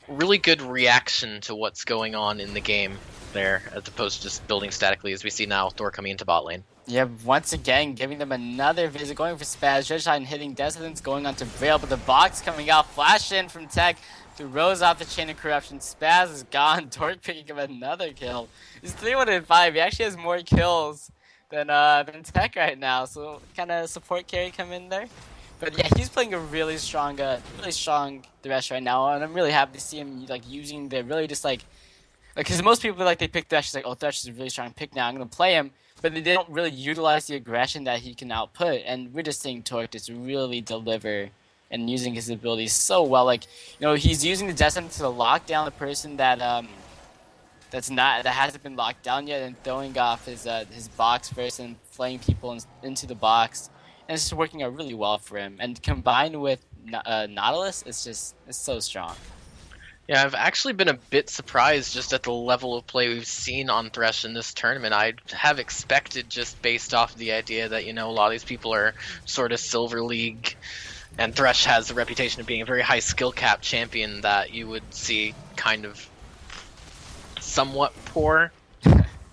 really good reaction to what's going on in the game. there, as opposed to just building statically as we see now, Thor coming into bot lane. Yeah, once again, giving them another visit, going for Spaz, Judgeshine hitting Descendants, going on to Braille, but the box coming out, flash in from Tech, throws off the Chain of Corruption, Spaz is gone, Torque picking up another kill. He's 3-1-5, he actually has more kills than Tech right now, so kind of support carry come in there. But yeah, he's playing a really strong Thresh right now, and I'm really happy to see him like using the really just like because most people like they pick Thresh, it's like, oh, Thresh is a really strong pick now, I'm gonna play him, but they don't really utilize the aggression that he can output, and we're just seeing Torque just really deliver and using his abilities so well. Like, you know, he's using the Destiny to lock down the person that that hasn't been locked down yet, and throwing off his box first and playing people into the box, and it's just working out really well for him. And combined with Nautilus, it's so strong. Yeah, I've actually been a bit surprised just at the level of play we've seen on Thresh in this tournament. I have expected, just based off the idea that, you know, a lot of these people are sort of Silver League, and Thresh has a reputation of being a very high skill cap champion, that you would see kind of somewhat poor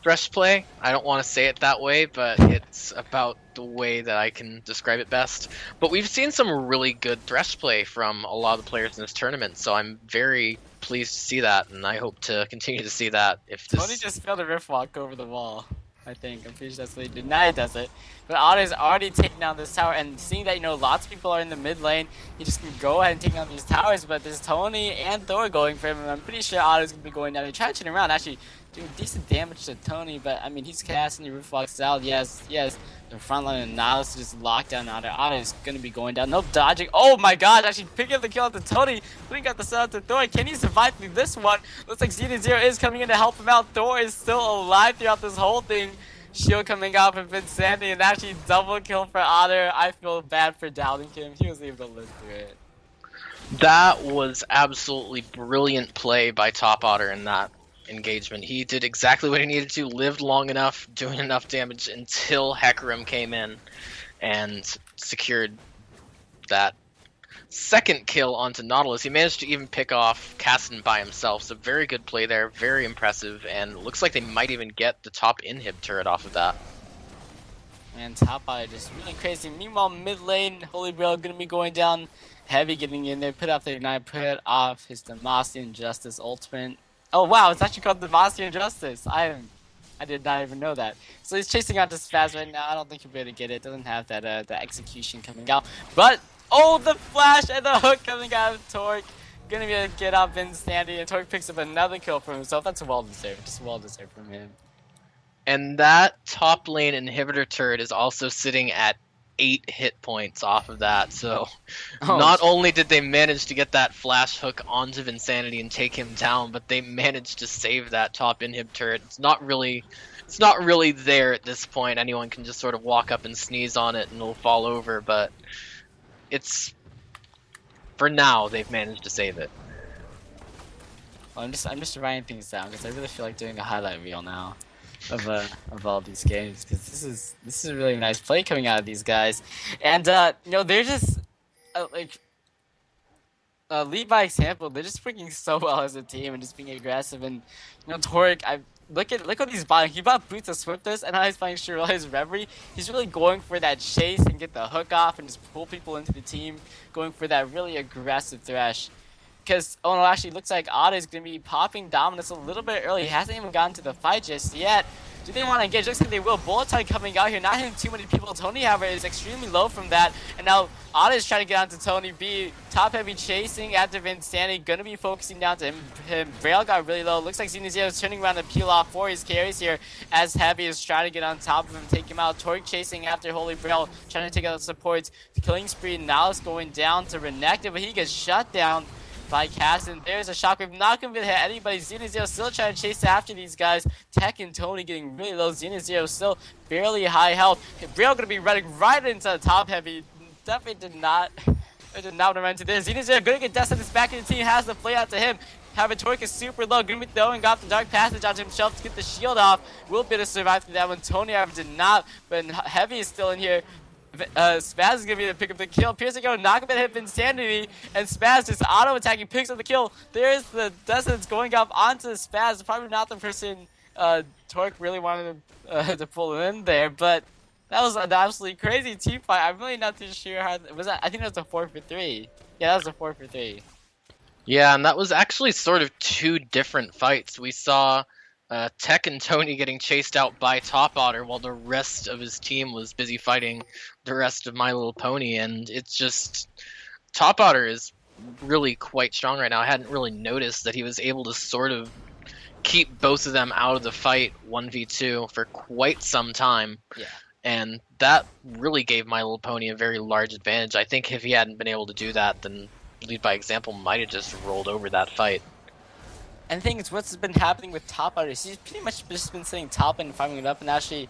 Thresh play. I don't want to say it that way, but it's about the way that I can describe it best. But we've seen some really good Thresh play from a lot of the players in this tournament, so I'm very pleased to see that, and I hope to continue to see that. If this... Tony just failed a rift walk over the wall, I think. I'm pretty sure that's what he did. Now he does it. But Otto's already taking down this tower, and seeing that, you know, lots of people are in the mid lane, he just can go ahead and take down these towers, but there's Tony and Thor going for him, and I'm pretty sure Otto's going to be going down. He tried to turn around, actually doing decent damage to Tony, but I mean, he's casting the rift walks out. Yes, the front line and Nautilus just locked down Otto. Otto's gonna be going down. No dodging. Oh my god, actually picking up the kill to Tony. Putting out the set to Thor. Can he survive through this one? Looks like Zero is coming in to help him out. Thor is still alive throughout this whole thing. Shield coming out from Vincent, and actually double kill for Otter. I feel bad for doubting him. He was able to live through it. That was absolutely brilliant play by Top Otter in that engagement. He did exactly what he needed to, lived long enough, doing enough damage until Hecarim came in and secured that second kill onto Nautilus. He managed to even pick off Caston by himself, so very good play there, very impressive, and looks like they might even get the top inhib turret off of that. And top eye just really crazy. Meanwhile, mid lane, Holy Grail gonna be going down, Heavy getting in there, put off the ignite, put off his Demacian Justice ultimate. Oh wow, it's actually called Demacian Justice. I did not even know that. So he's chasing out this Spaz right now. I don't think he'll be able to get it. Doesn't have that the execution coming out. But oh, the flash and the hook coming out of Torque. Gonna be able to get up in Sandy, and Torque picks up another kill for himself. That's well deserved. Just well deserved from him. And that top lane inhibitor turret is also sitting at 8 hit points off of that, so not only did they manage to get that flash hook onto Vinsanity and take him down, but they managed to save that top inhib turret. It's not really there at this point. Anyone can just sort of walk up and sneeze on it and it'll fall over, but it's, for now, they've managed to save it. Well, I'm just writing things down because I really feel like doing a highlight reel now of all these games, because this is a really nice play coming out of these guys, and you know, they're just lead by example. They're just freaking so well as a team and just being aggressive. And you know, Torque, look what he's buying. He bought Boots of Swiftness, and now he's buying Shirley's Reverie. He's really going for that chase and get the hook off and just pull people into the team, going for that really aggressive Thresh. Because, oh no, actually, looks like Otto is going to be popping Dominus a little bit early. He hasn't even gotten to the fight just yet. Do they want to engage? Looks like they will. Bullet time coming out here, not hitting too many people. Tony, however, is extremely low from that. And now Otto is trying to get onto Tony B. Top heavy chasing after Vinsanity. Going to be focusing down to him. Braille got really low. Looks like Xenazio is turning around to peel off for his carries here as Heavy is trying to get on top of him, take him out. Torque chasing after Holy Braille, trying to take out the supports. The killing spree now is going down to Renekton, but he gets shut down by Caston. There's a shockwave, not gonna hit anybody. Xenazio still trying to chase after these guys. Tech and Tony getting really low. Xenazio still barely high health. Braille gonna be running right into the top heavy. Definitely did not want to run into this. Xenazio gonna get Destinus back in the team, has the play out to him. Having Torque is super low, gonna be throwing off the Dark Passage onto himself to get the shield off. Will be able to survive through that one. Tony however did not, but Heavy is still in here. Spaz is gonna be able to pick up the kill. Piercing go, knock him hit Insanity, and Spaz just auto attacking, picks up the kill. There's the Descendants going up onto Spaz. Probably not the person Torque really wanted to pull it in there, but that was an absolutely crazy team fight. I'm really not too sure how was that. I think that was a 4-for-3. Yeah, that was a 4-for-3. Yeah, and that was actually sort of two different fights. We saw Tech and Tony getting chased out by Top Otter while the rest of his team was busy fighting the rest of My Little Pony, and it's just Top Otter is really quite strong right now. I hadn't really noticed that he was able to sort of keep both of them out of the fight 1v2 for quite some time. Yeah. And that really gave My Little Pony a very large advantage. I think if he hadn't been able to do that, then Lead by Example might have just rolled over that fight. And the thing is, what's been happening with top artists, he's pretty much just been sitting top and farming it up, and actually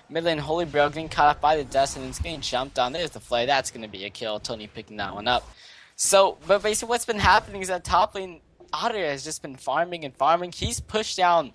mid lane Holy Grail getting caught up by the Dust, and it's getting jumped on. There's the flay, that's going to be a kill. Tony picking that one up. So, but basically what's been happening is that top lane Otter has just been farming and farming. He's pushed down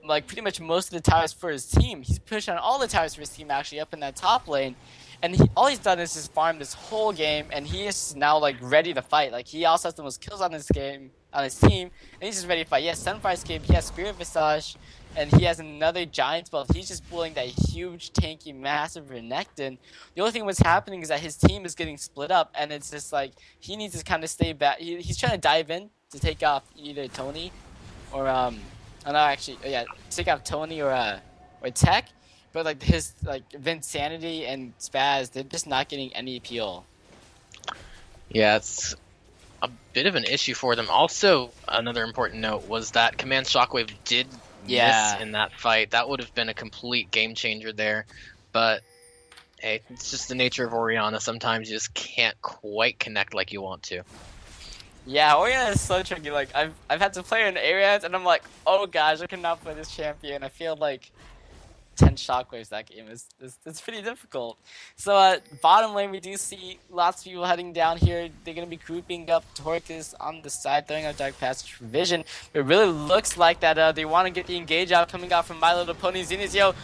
like pretty much most of the towers for his team. He's pushed down all the towers for his team actually up in that top lane. And all he's done is just farm this whole game, and he is now like ready to fight. Like he also has the most kills on this game, on his team, and he's just ready to fight. He has Sunfire Escape, he has Spirit Visage, and he has another Giant Spell. He's just pulling that huge, tanky, massive Renekton. The only thing what's happening is that his team is getting split up, and it's just like he needs to kind of stay back. He's trying to dive in to take off either Tony or oh no, actually, yeah, take off Tony or Tech. But like his Vinsanity and Spaz, they're just not getting any appeal. Yeah, it's a bit of an issue for them. Also, another important note was that Command Shockwave did miss in that fight. That would have been a complete game changer there. But hey, it's just the nature of Orianna. Sometimes you just can't quite connect like you want to. Yeah, Orianna is so tricky. Like I've had to play her in areas, and I'm like, oh gosh, I cannot play this champion. I feel like 10 shockwaves that game is pretty difficult. So bottom lane we do see lots of people heading down here. They're gonna be grouping up. Torque is on the side throwing out Dark Passage for Vision. It really looks like that they want to get the engage out coming out from My Little Pony. Zenithio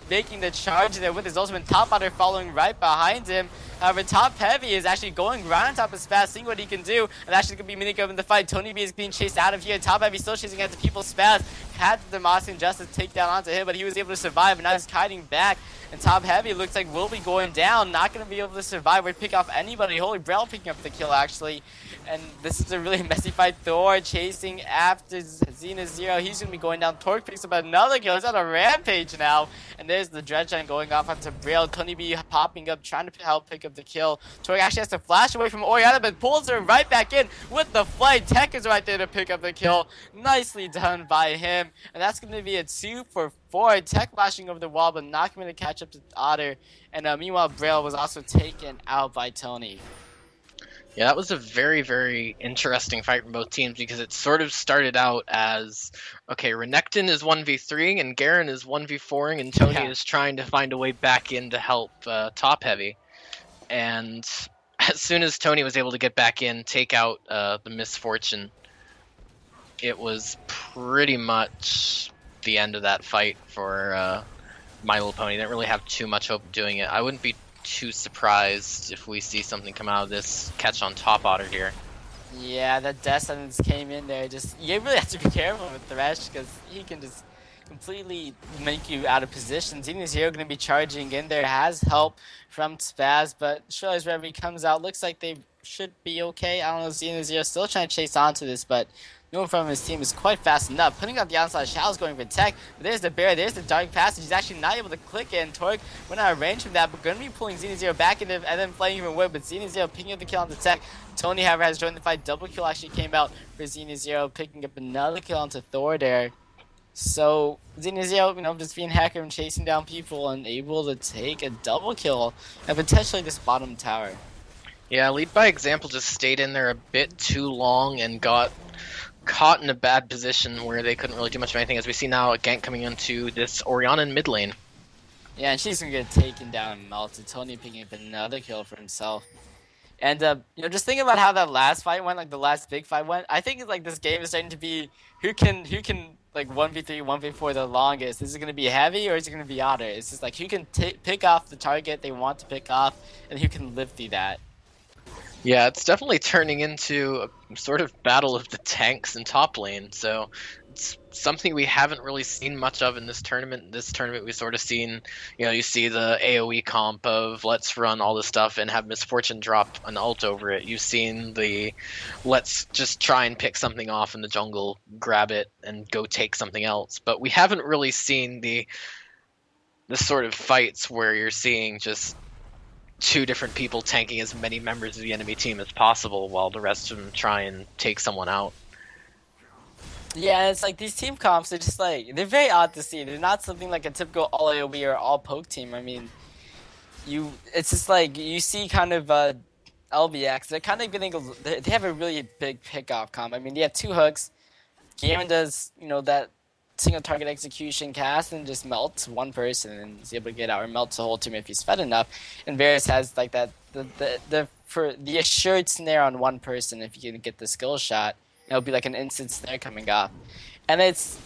making the charge there with his ultimate. Top Otter following right behind him. However, Top Heavy is actually going right on top of Spaz, seeing what he can do, and actually going to be mini in the fight. Tony B is being chased out of here. Top Heavy still chasing after people. Spaz had the Mossy and Justice take down onto him, but he was able to survive, and now he's kiting back. And Top Heavy looks like will be going down, not going to be able to survive or pick off anybody. Holy Braille picking up the kill, actually. And this is a really messy fight. Thor chasing after Xena Zero. He's going to be going down. Torque picks up another kill. He's on a rampage now. And there's the Dredge Line going off onto Braille. Tony B popping up, trying to help pick up the kill. Torque actually has to flash away from Orianna, but pulls her right back in with the flight. Tech is right there to pick up the kill. Nicely done by him. And that's going to be a 2-for-4. Tech flashing over the wall, but not going to catch up to Otter. And meanwhile, Braille was also taken out by Tony. Yeah, that was a very, very interesting fight from both teams because it sort of started out as, okay, Renekton is 1v3 and Garen is 1v4ing and Tony is trying to find a way back in to help Top Heavy. And as soon as Tony was able to get back in, take out the Misfortune, it was pretty much the end of that fight for My Little Pony. They didn't really have too much hope of doing it. I wouldn't be too surprised if we see something come out of this catch on Top Otter here. Yeah, that Death Sentence came in there. Just you really have to be careful with Thresh because he can just completely make you out of position. Xena Zero going to be charging in there. Has help from Spaz, but Shirley's wherever he comes out looks like they should be okay. I don't know, Xena Zero still trying to chase onto this, but no one from his team is quite fast enough. Putting out the onslaught, Shao's going for Tech. But there's the bear, there's the Dark Passage. He's actually not able to click in. Torque went out of range from that, but going to be pulling Xena Zero back in and then playing even wood. But Xena Zero picking up the kill on the Tech. Tony, however, has joined the fight. Double kill actually came out for Xena Zero, picking up another kill onto Thor there. So Xena Zero, just being hacker and chasing down people and able to take a double kill and potentially this bottom tower. Yeah, Lead by Example just stayed in there a bit too long and got caught in a bad position where they couldn't really do much of anything. As we see now, a gank coming into this Orianna in mid lane. Yeah, and she's gonna get taken down and melted. Tony picking up another kill for himself. And just thinking about how that last fight went, like the last big fight went. I think like this game is starting to be who can like 1v3, 1v4 the longest. Is it gonna be Heavy or is it gonna be Otter? It's just like who can pick off the target they want to pick off and who can live through that. Yeah, it's definitely turning into a sort of battle of the tanks in top lane. So it's something we haven't really seen much of in this tournament. This tournament we sort of seen, you see the AoE comp of let's run all this stuff and have Misfortune drop an ult over it. You've seen the let's just try and pick something off in the jungle, grab it, and go take something else. But we haven't really seen the sort of fights where you're seeing just two different people tanking as many members of the enemy team as possible while the rest of them try and take someone out. Yeah, it's like these team comps are just like they're very odd to see. They're not something like a typical all AoE or all poke team. I mean, it's just like you see kind of LBX. They're kind of getting they have a really big pickoff comp. I mean, they have two hooks. Garen does that single target execution cast and just melts one person and is able to get out or melts the whole team if he's fed enough. And Varus has like that for the assured snare on one person if you can get the skill shot. It'll be like an instant snare coming off, and it's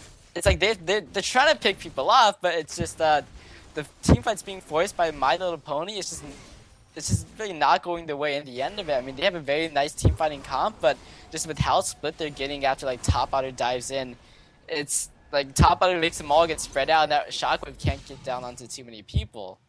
like they're trying to pick people off, but it's just the team fight's being forced by My Little Pony. It's just really not going the way in the end of it. I mean, they have a very nice team fighting comp, but just with how split they're getting after like Top Otter dives in, it's like Top Otter makes them all get spread out, and that Shockwave can't get down onto too many people.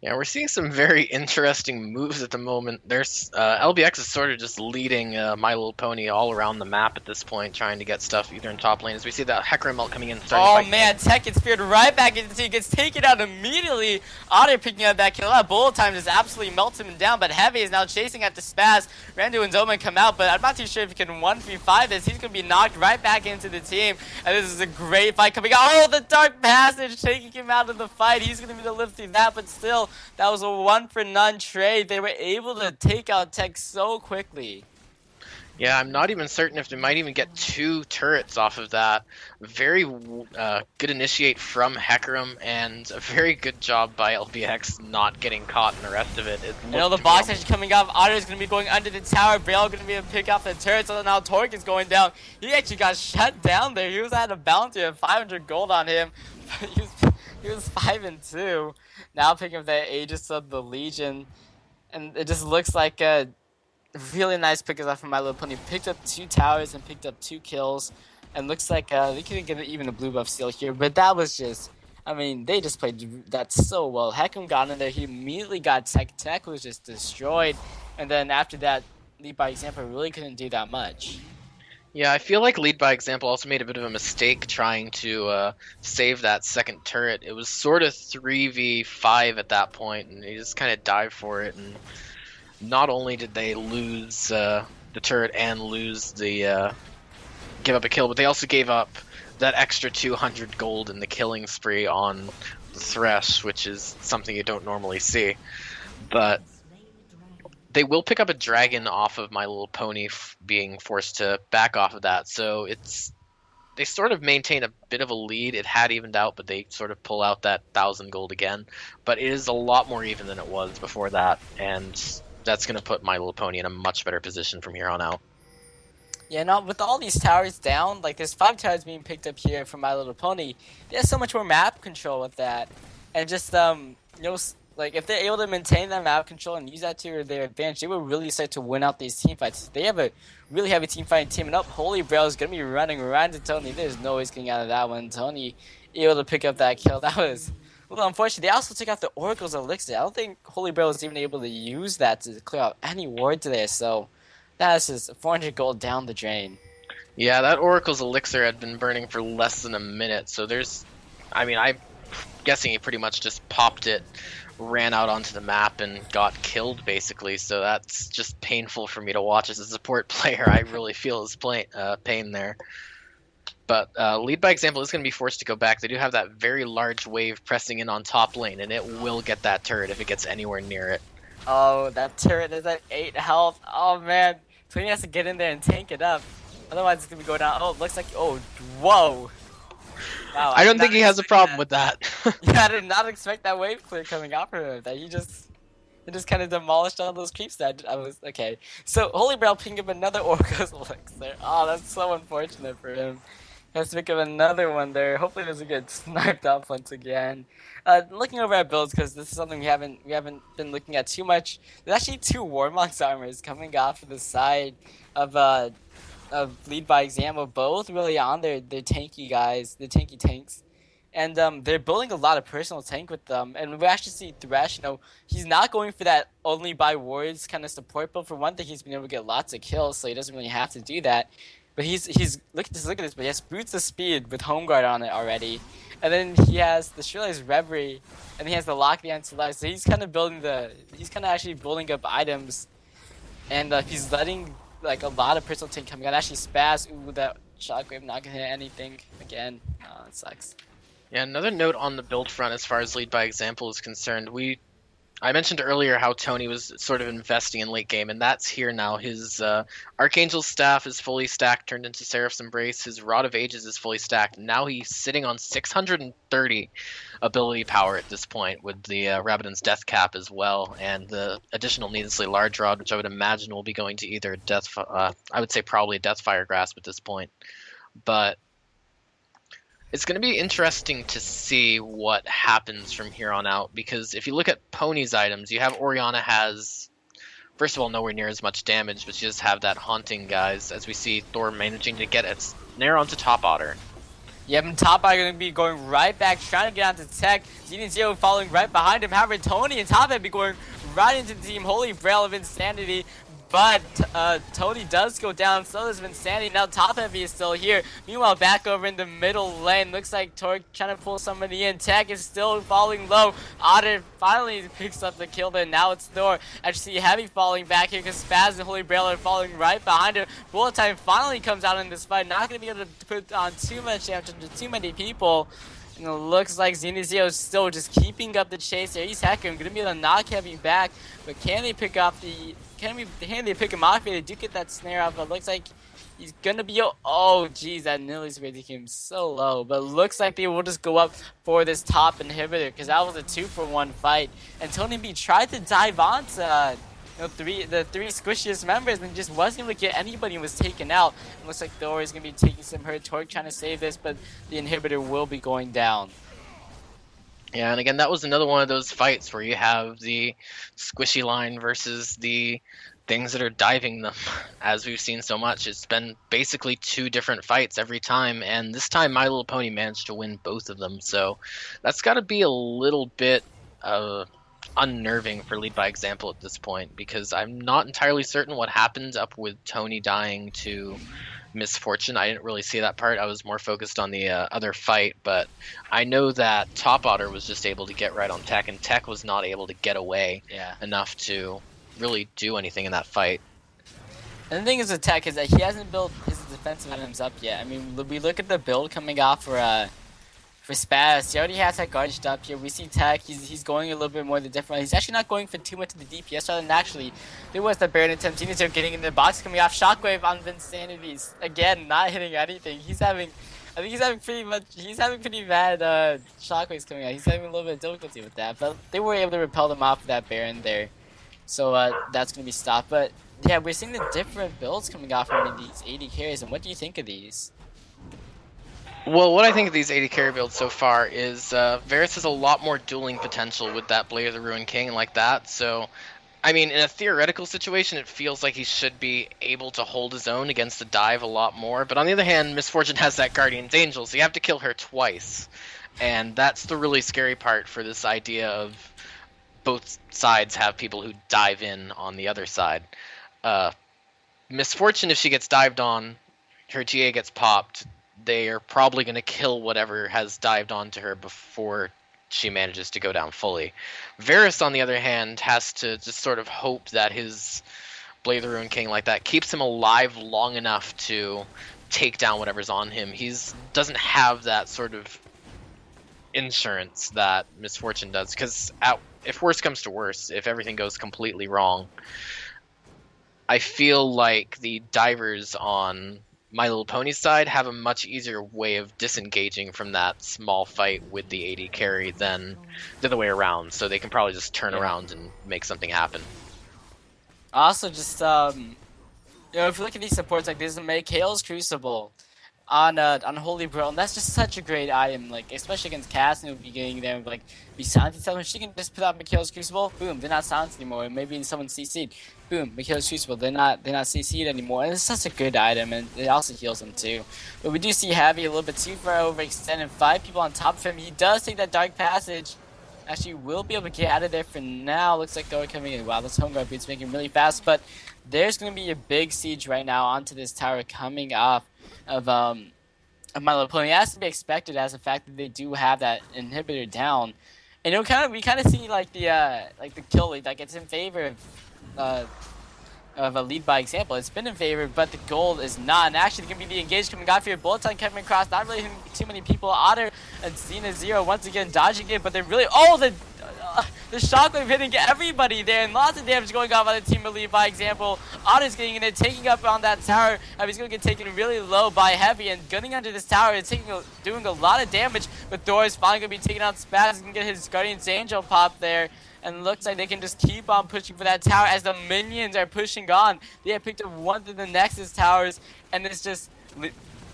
Yeah, we're seeing some very interesting moves at the moment. There's LBX is sort of just leading My Little Pony all around the map at this point, trying to get stuff either in top lane. As we see that Hecarim ult coming in, starting to man, Tech gets speared right back into the team, gets taken out immediately. Otter picking up that kill. That bullet time just absolutely melts him down, but Heavy is now chasing after Spaz. Randu and Zoman come out, but I'm not too sure if he can 1v5 this. He's going to be knocked right back into the team, and this is a great fight coming out. Oh, the Dark Passage taking him out of the fight. He's going to be the lift through that, but still, that was a 1-for-none trade. They were able to take out Tech so quickly. Yeah, I'm not even certain if they might even get 2 turrets off of that. Very good initiate from Hecarim, and a very good job by LBX not getting caught in the rest of it. The box actually coming off. Otter's going to be going under the tower. Braille going to be able to pick off the turret, so now Torque is going down. He actually got shut down there. He was at a bounty of 500 gold on him. He was 5-2. Now picking up the Aegis of the Legion, and it just looks like a really nice pick up from My Little Pony. Picked up 2 towers and picked up 2 kills, and looks like they couldn't get even a blue buff steal here. But that was just, I mean, they just played that so well. Hecarim got in there. He immediately got Tech. Tech was just destroyed, and then after that, Lead by Example really couldn't do that much. Yeah, I feel like Lead by Example also made a bit of a mistake trying to save that second turret. It was sort of 3v5 at that point, and they just kind of dived for it. And not only did they lose the turret and lose the give up a kill, but they also gave up that extra 200 gold in the killing spree on the Thresh, which is something you don't normally see. But they will pick up a dragon off of My Little Pony being forced to back off of that. So they sort of maintain a bit of a lead. It had evened out, but they sort of pull out that 1,000 gold again. But it is a lot more even than it was before that, and that's going to put My Little Pony in a much better position from here on out. Yeah, now with all these towers down, like there's 5 towers being picked up here from My Little Pony. They have so much more map control with that, and just like if they're able to maintain that map control and use that to their advantage, they will really start to win out these team fights. They have a really heavy team fight teaming up. Holy Braille is gonna be running around to Tony. There's no way he's getting out of that one. Tony able to pick up that kill. That was unfortunate. They also took out the Oracle's Elixir. I don't think Holy Braille was even able to use that to clear out any ward there. So that's just 400 gold down the drain. Yeah, that Oracle's Elixir had been burning for less than a minute. So I'm guessing he pretty much just popped it, ran out onto the map, and got killed basically. So that's just painful for me to watch as a support player. I really feel his pain there. But Lead by Example is going to be forced to go back. They do have that very large wave pressing in on top lane, and it will get that turret if it gets anywhere near it. Oh, that turret is at 8 health. Oh man, Twinny has to get in there and tank it up. Otherwise it's going to be going down. Oh, it looks like, oh, whoa. Wow, I don't think he has a problem with that. Yeah, I did not expect that wave clear coming out from him. That he just kind of demolished all those creeps. That I was okay. So Holy Braille picking up another Oracle's Elixir. Oh, that's so unfortunate for him. He has to pick up another one there. Hopefully, doesn't get sniped up once again. Looking over at builds, because this is something we haven't been looking at too much. There's actually 2 Warmock's armors coming off of the side of lead by example, both really on their tanky guys, the tanky tanks. And they're building a lot of personal tank with them. And we actually see Thresh, he's not going for that only by wards kind of support build. For one thing, he's been able to get lots of kills, so he doesn't really have to do that. But he's look at this, but he has Boots of Speed with Home Guard on it already. And then he has the Shriller's Reverie, and he has the Lockdown to Life. So he's kind of actually building up items, and he's letting like a lot of personal tank coming out. Actually, Spaz, ooh, that Shockwave not gonna hit anything again. Oh, it sucks. Yeah, another note on the build front as far as lead by example is concerned. I mentioned earlier how Tony was sort of investing in late game, and that's here now. His Archangel's Staff is fully stacked, turned into Seraph's Embrace. His Rod of Ages is fully stacked. Now he's sitting on 630 ability power at this point, with the Rabadon's Death Cap as well, and the additional needlessly large rod, which I would imagine will be going to either I would say probably Deathfire Grasp at this point. But it's going to be interesting to see what happens from here on out, because if you look at Pony's items, you have Orianna has, first of all, nowhere near as much damage, but she does have that Haunting, guys, as we see Thor managing to get a snare onto Top Otter. Yep, and Top Otter going to be going right back, trying to get onto Tech. Zero following right behind him. However, Tony and Top Heavy going right into the team. Holy Grail of Insanity. But Tony does go down, so does Insanity. Now Top Heavy is still here. Meanwhile, back over in the middle lane, looks like Torque trying to pull somebody in. Tech is still falling low. Otter finally picks up the kill, but now it's Thor. Actually, Heavy falling back here because Spaz and Holy Grail are falling right behind him. Bullet Time finally comes out in this fight. Not going to be able to put on too much damage to too many people. And it looks like Xenazio is still just keeping up the chase there. He's hacking, going to be able to knock Heavy back, but can they pick off the... Can they pick him off here? They do get that snare off, but looks like he's gonna be... Oh, geez, that nearly making him so low. But looks like they will just go up for this top inhibitor, because that was a 2-for-1 fight. And Tony B tried to dive onto the three squishiest members and just wasn't able to get anybody and was taken out. It looks like Thor is gonna be taking some hurt. Torque trying to save this, but the inhibitor will be going down. Yeah, and again, that was another one of those fights where you have the squishy line versus the things that are diving them. As we've seen so much, it's been basically two different fights every time, and this time My Little Pony managed to win both of them. So that's got to be a little bit unnerving for lead by example at this point, because I'm not entirely certain what happened up with Tony dying to Misfortune. I didn't really see that part. I was more focused on the other fight, but I know that Top Otter was just able to get right on Tech, and Tech was not able to get away enough to really do anything in that fight. And the thing is with Tech is that he hasn't built his defensive items up yet. I mean, we look at the build coming off for Spaz. He already has that Guardian up here. We see Tech, he's going a little bit more the different. He's actually not going for too much of the DPS rather than actually. There was that Baron attempt. Zenithor getting in the box, coming off Shockwave on Vinsanity's. Again, not hitting anything. I think he's having pretty bad Shockwaves coming out. He's having a little bit of difficulty with that. But they were able to repel them off of that Baron there. So that's going to be stopped. But yeah, we're seeing the different builds coming off from these 80 carries. And what do you think of these? Well, what I think of these 80 carry builds so far is Varus has a lot more dueling potential with that Blade of the Ruined King and like that. So, I mean, in a theoretical situation, it feels like he should be able to hold his own against the dive a lot more. But on the other hand, Misfortune has that Guardian's Angel, so you have to kill her twice. And that's the really scary part for this idea of both sides have people who dive in on the other side. Misfortune, if she gets dived on, her GA gets popped, they are probably going to kill whatever has dived onto her before she manages to go down fully. Varus, on the other hand, has to just sort of hope that his Blade of the Ruined King like that keeps him alive long enough to take down whatever's on him. He doesn't have that sort of insurance that Misfortune does, because if worse comes to worse, if everything goes completely wrong, I feel like the divers on My Little Pony's side have a much easier way of disengaging from that small fight with the 80 carry than the other way around, so they can probably just turn around and make something happen. Also, just if you look at these supports like this, make Hale's Crucible. on Holy Bro, and that's just such a great item, like especially against Cass, and will be getting there, like be silenced. So she can just put out Mikhail's Crucible, boom, they're not silenced anymore. Maybe someone CC'd, boom, Mikhail's Crucible, they're not CC'd anymore, and it's such a good item, and it also heals them too. But we do see Heavy a little bit too far overextended, 5 people on top of him. He does take that Dark Passage. Actually, will be able to get out of there for now. Looks like they're coming in. Wow, this home guard boot's making really fast, but there's going to be a big siege right now onto this tower coming off of My Little Pony. It has to be expected as the fact that they do have that inhibitor down, and we kind of see like the kill lead, like it's in favor of a lead by example. It's been in favor, but the gold is not. And actually, going to be the engaged coming out for your bullet time coming across. Not really too many people. Otter and Xena Zero once again dodging it, but they really the shockwave hitting everybody there, and lots of damage going on by the team of lead by example. Otter's getting in it, taking up on that tower. He's going to get taken really low by Heavy and gunning under this tower. It's doing a lot of damage, but Thor is finally going to be taking out Spaz. He's going to get his Guardian's Angel pop there. And looks like they can just keep on pushing for that tower as the minions are pushing on. They have picked up one of the Nexus towers, and it's just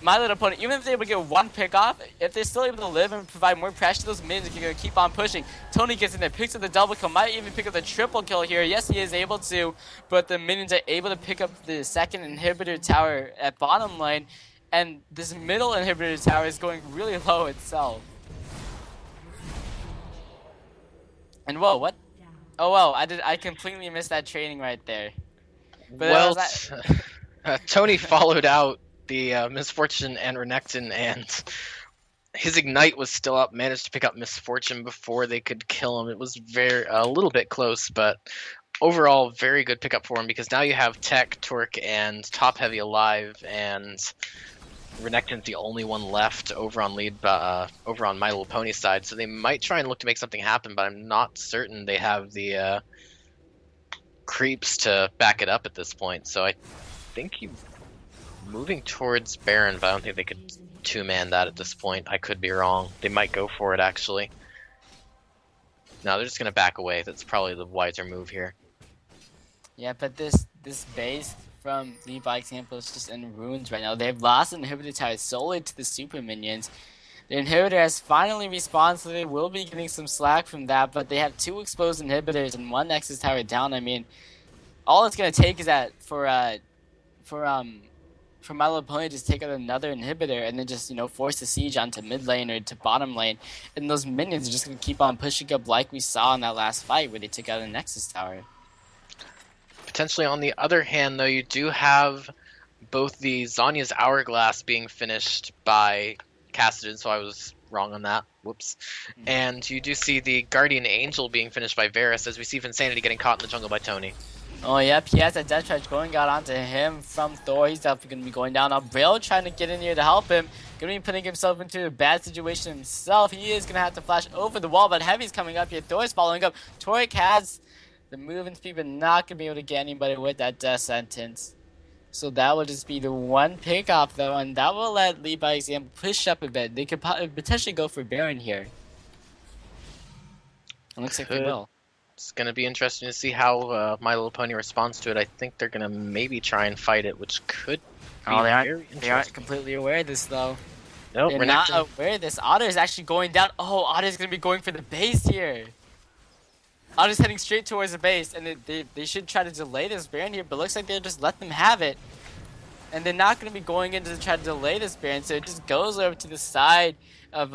My Little Pony. Even if they're able to get one pick off, if they're still able to live and provide more pressure to those minions, they're going to keep on pushing. Tony gets in there, picks up the double kill, might even pick up the triple kill here. Yes, he is able to, but the minions are able to pick up the second inhibitor tower at bottom lane, and this middle inhibitor tower is going really low itself. And whoa, what? Oh whoa, I completely missed that trading right there. But well, Tony followed out the Misfortune and Renekton, and his Ignite was still up, managed to pick up Misfortune before they could kill him. It was a little bit close, but overall, very good pickup for him, because now you have Tech, Torque, and Top Heavy alive, and Renekton's the only one left over on over on My Little Pony's side, so they might try and look to make something happen, but I'm not certain they have the creeps to back it up at this point. So I think he's moving towards Baron, but I don't think they could two-man that at this point. I could be wrong. They might go for it, actually. No, they're just going to back away. That's probably the wiser move here. Yeah, but this base from Lead by example is just in ruins right now. They've lost an inhibitor tower solely to the super minions. The inhibitor has finally respawned, so they will be getting some slack from that, but they have 2 exposed inhibitors and 1 Nexus tower down. I mean, all it's going to take is that for My Little Pony to just take out another inhibitor and then just, force the siege onto mid lane or to bottom lane, and those minions are just going to keep on pushing up like we saw in that last fight where they took out a Nexus tower. Potentially on the other hand, though, you do have both the Zhonya's Hourglass being finished by Cassidon, so I was wrong on that. Whoops. And you do see the Guardian Angel being finished by Varus, as we see Insanity getting caught in the jungle by Tony. Oh, yep, he has that death charge going out onto him from Thor. He's definitely going to be going down. Now, Braille trying to get in here to help him. Going to be putting himself into a bad situation himself. He is going to have to flash over the wall, but Heavy's coming up here. Thor's following up. Toric has the movement speed, but not going to be able to get anybody with that death sentence. So that will just be the one pick off, though, and that will let Lead by example push up a bit. They could potentially go for Baron here. It looks like they will. It's going to be interesting to see how My Little Pony responds to it. I think they're going to maybe try and fight it, which could be they aren't completely aware of this, though. Nope, they're not aware of this. Otter is actually going down. Oh, Otter's going to be going for the base here. Otter's heading straight towards the base, and they should try to delay this Baron here, but looks like they'll just let them have it. And they're not going to be going in to try to delay this Baron, so it just goes over to the side of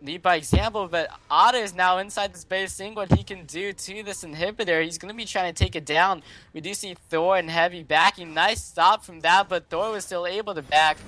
Lead by example, but Otter is now inside this base, seeing what he can do to this inhibitor. He's going to be trying to take it down. We do see Thor and Heavy backing. Nice stop from that, but Thor was still able to back.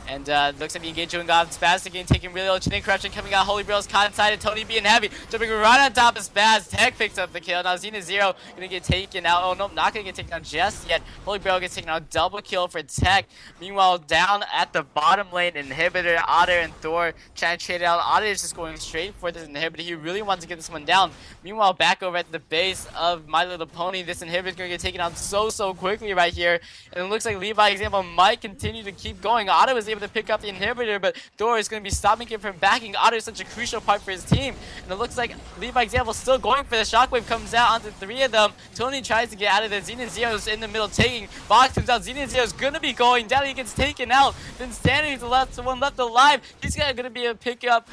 And looks like the engagement got Spaz again, taking really low. Chain corruption coming out. Holy Grail's caught inside, and Tony being Heavy, jumping right on top of Spaz. Tech picks up the kill. Now Xena Zero gonna get taken out. Oh no, not gonna get taken out just yet. Holy Grail gets taken out. Double kill for Tech. Meanwhile, down at the bottom lane, Inhibitor, Otter, and Thor trying to trade it out. Otter is just going straight for this Inhibitor. He really wants to get this one down. Meanwhile, back over at the base of My Little Pony, this Inhibitor is gonna get taken out so quickly right here. And it looks like Lead by example might continue to keep going. Otter was able to pick up the inhibitor, but Dora is going to be stopping him from backing. Otter is such a crucial part for his team. And it looks like Lead by Example still going for the shockwave, comes out onto 3 of them. Tony tries to get out of there. Xena Zero's in the middle taking. Box comes out. Xena Zero's going to be going down. He gets taken out. Then Standard is the last one left alive. He's going to be a pickup.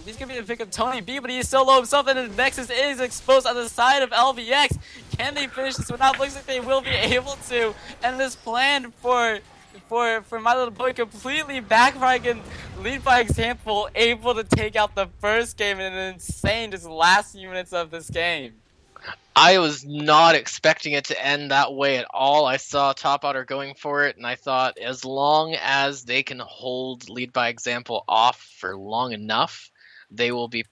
He's going to be able to pick up Tony B, but he's so low himself, and the Nexus is exposed on the side of LBX. Can they finish this one out? Looks like they will be able to. And this plan for My Little Pony completely backfiring. Lead by Example, able to take out the first game in an insane just last few minutes of this game. I was not expecting it to end that way at all. I saw Top Otter going for it, and I thought as long as they can hold Lead by Example off for long enough, they will be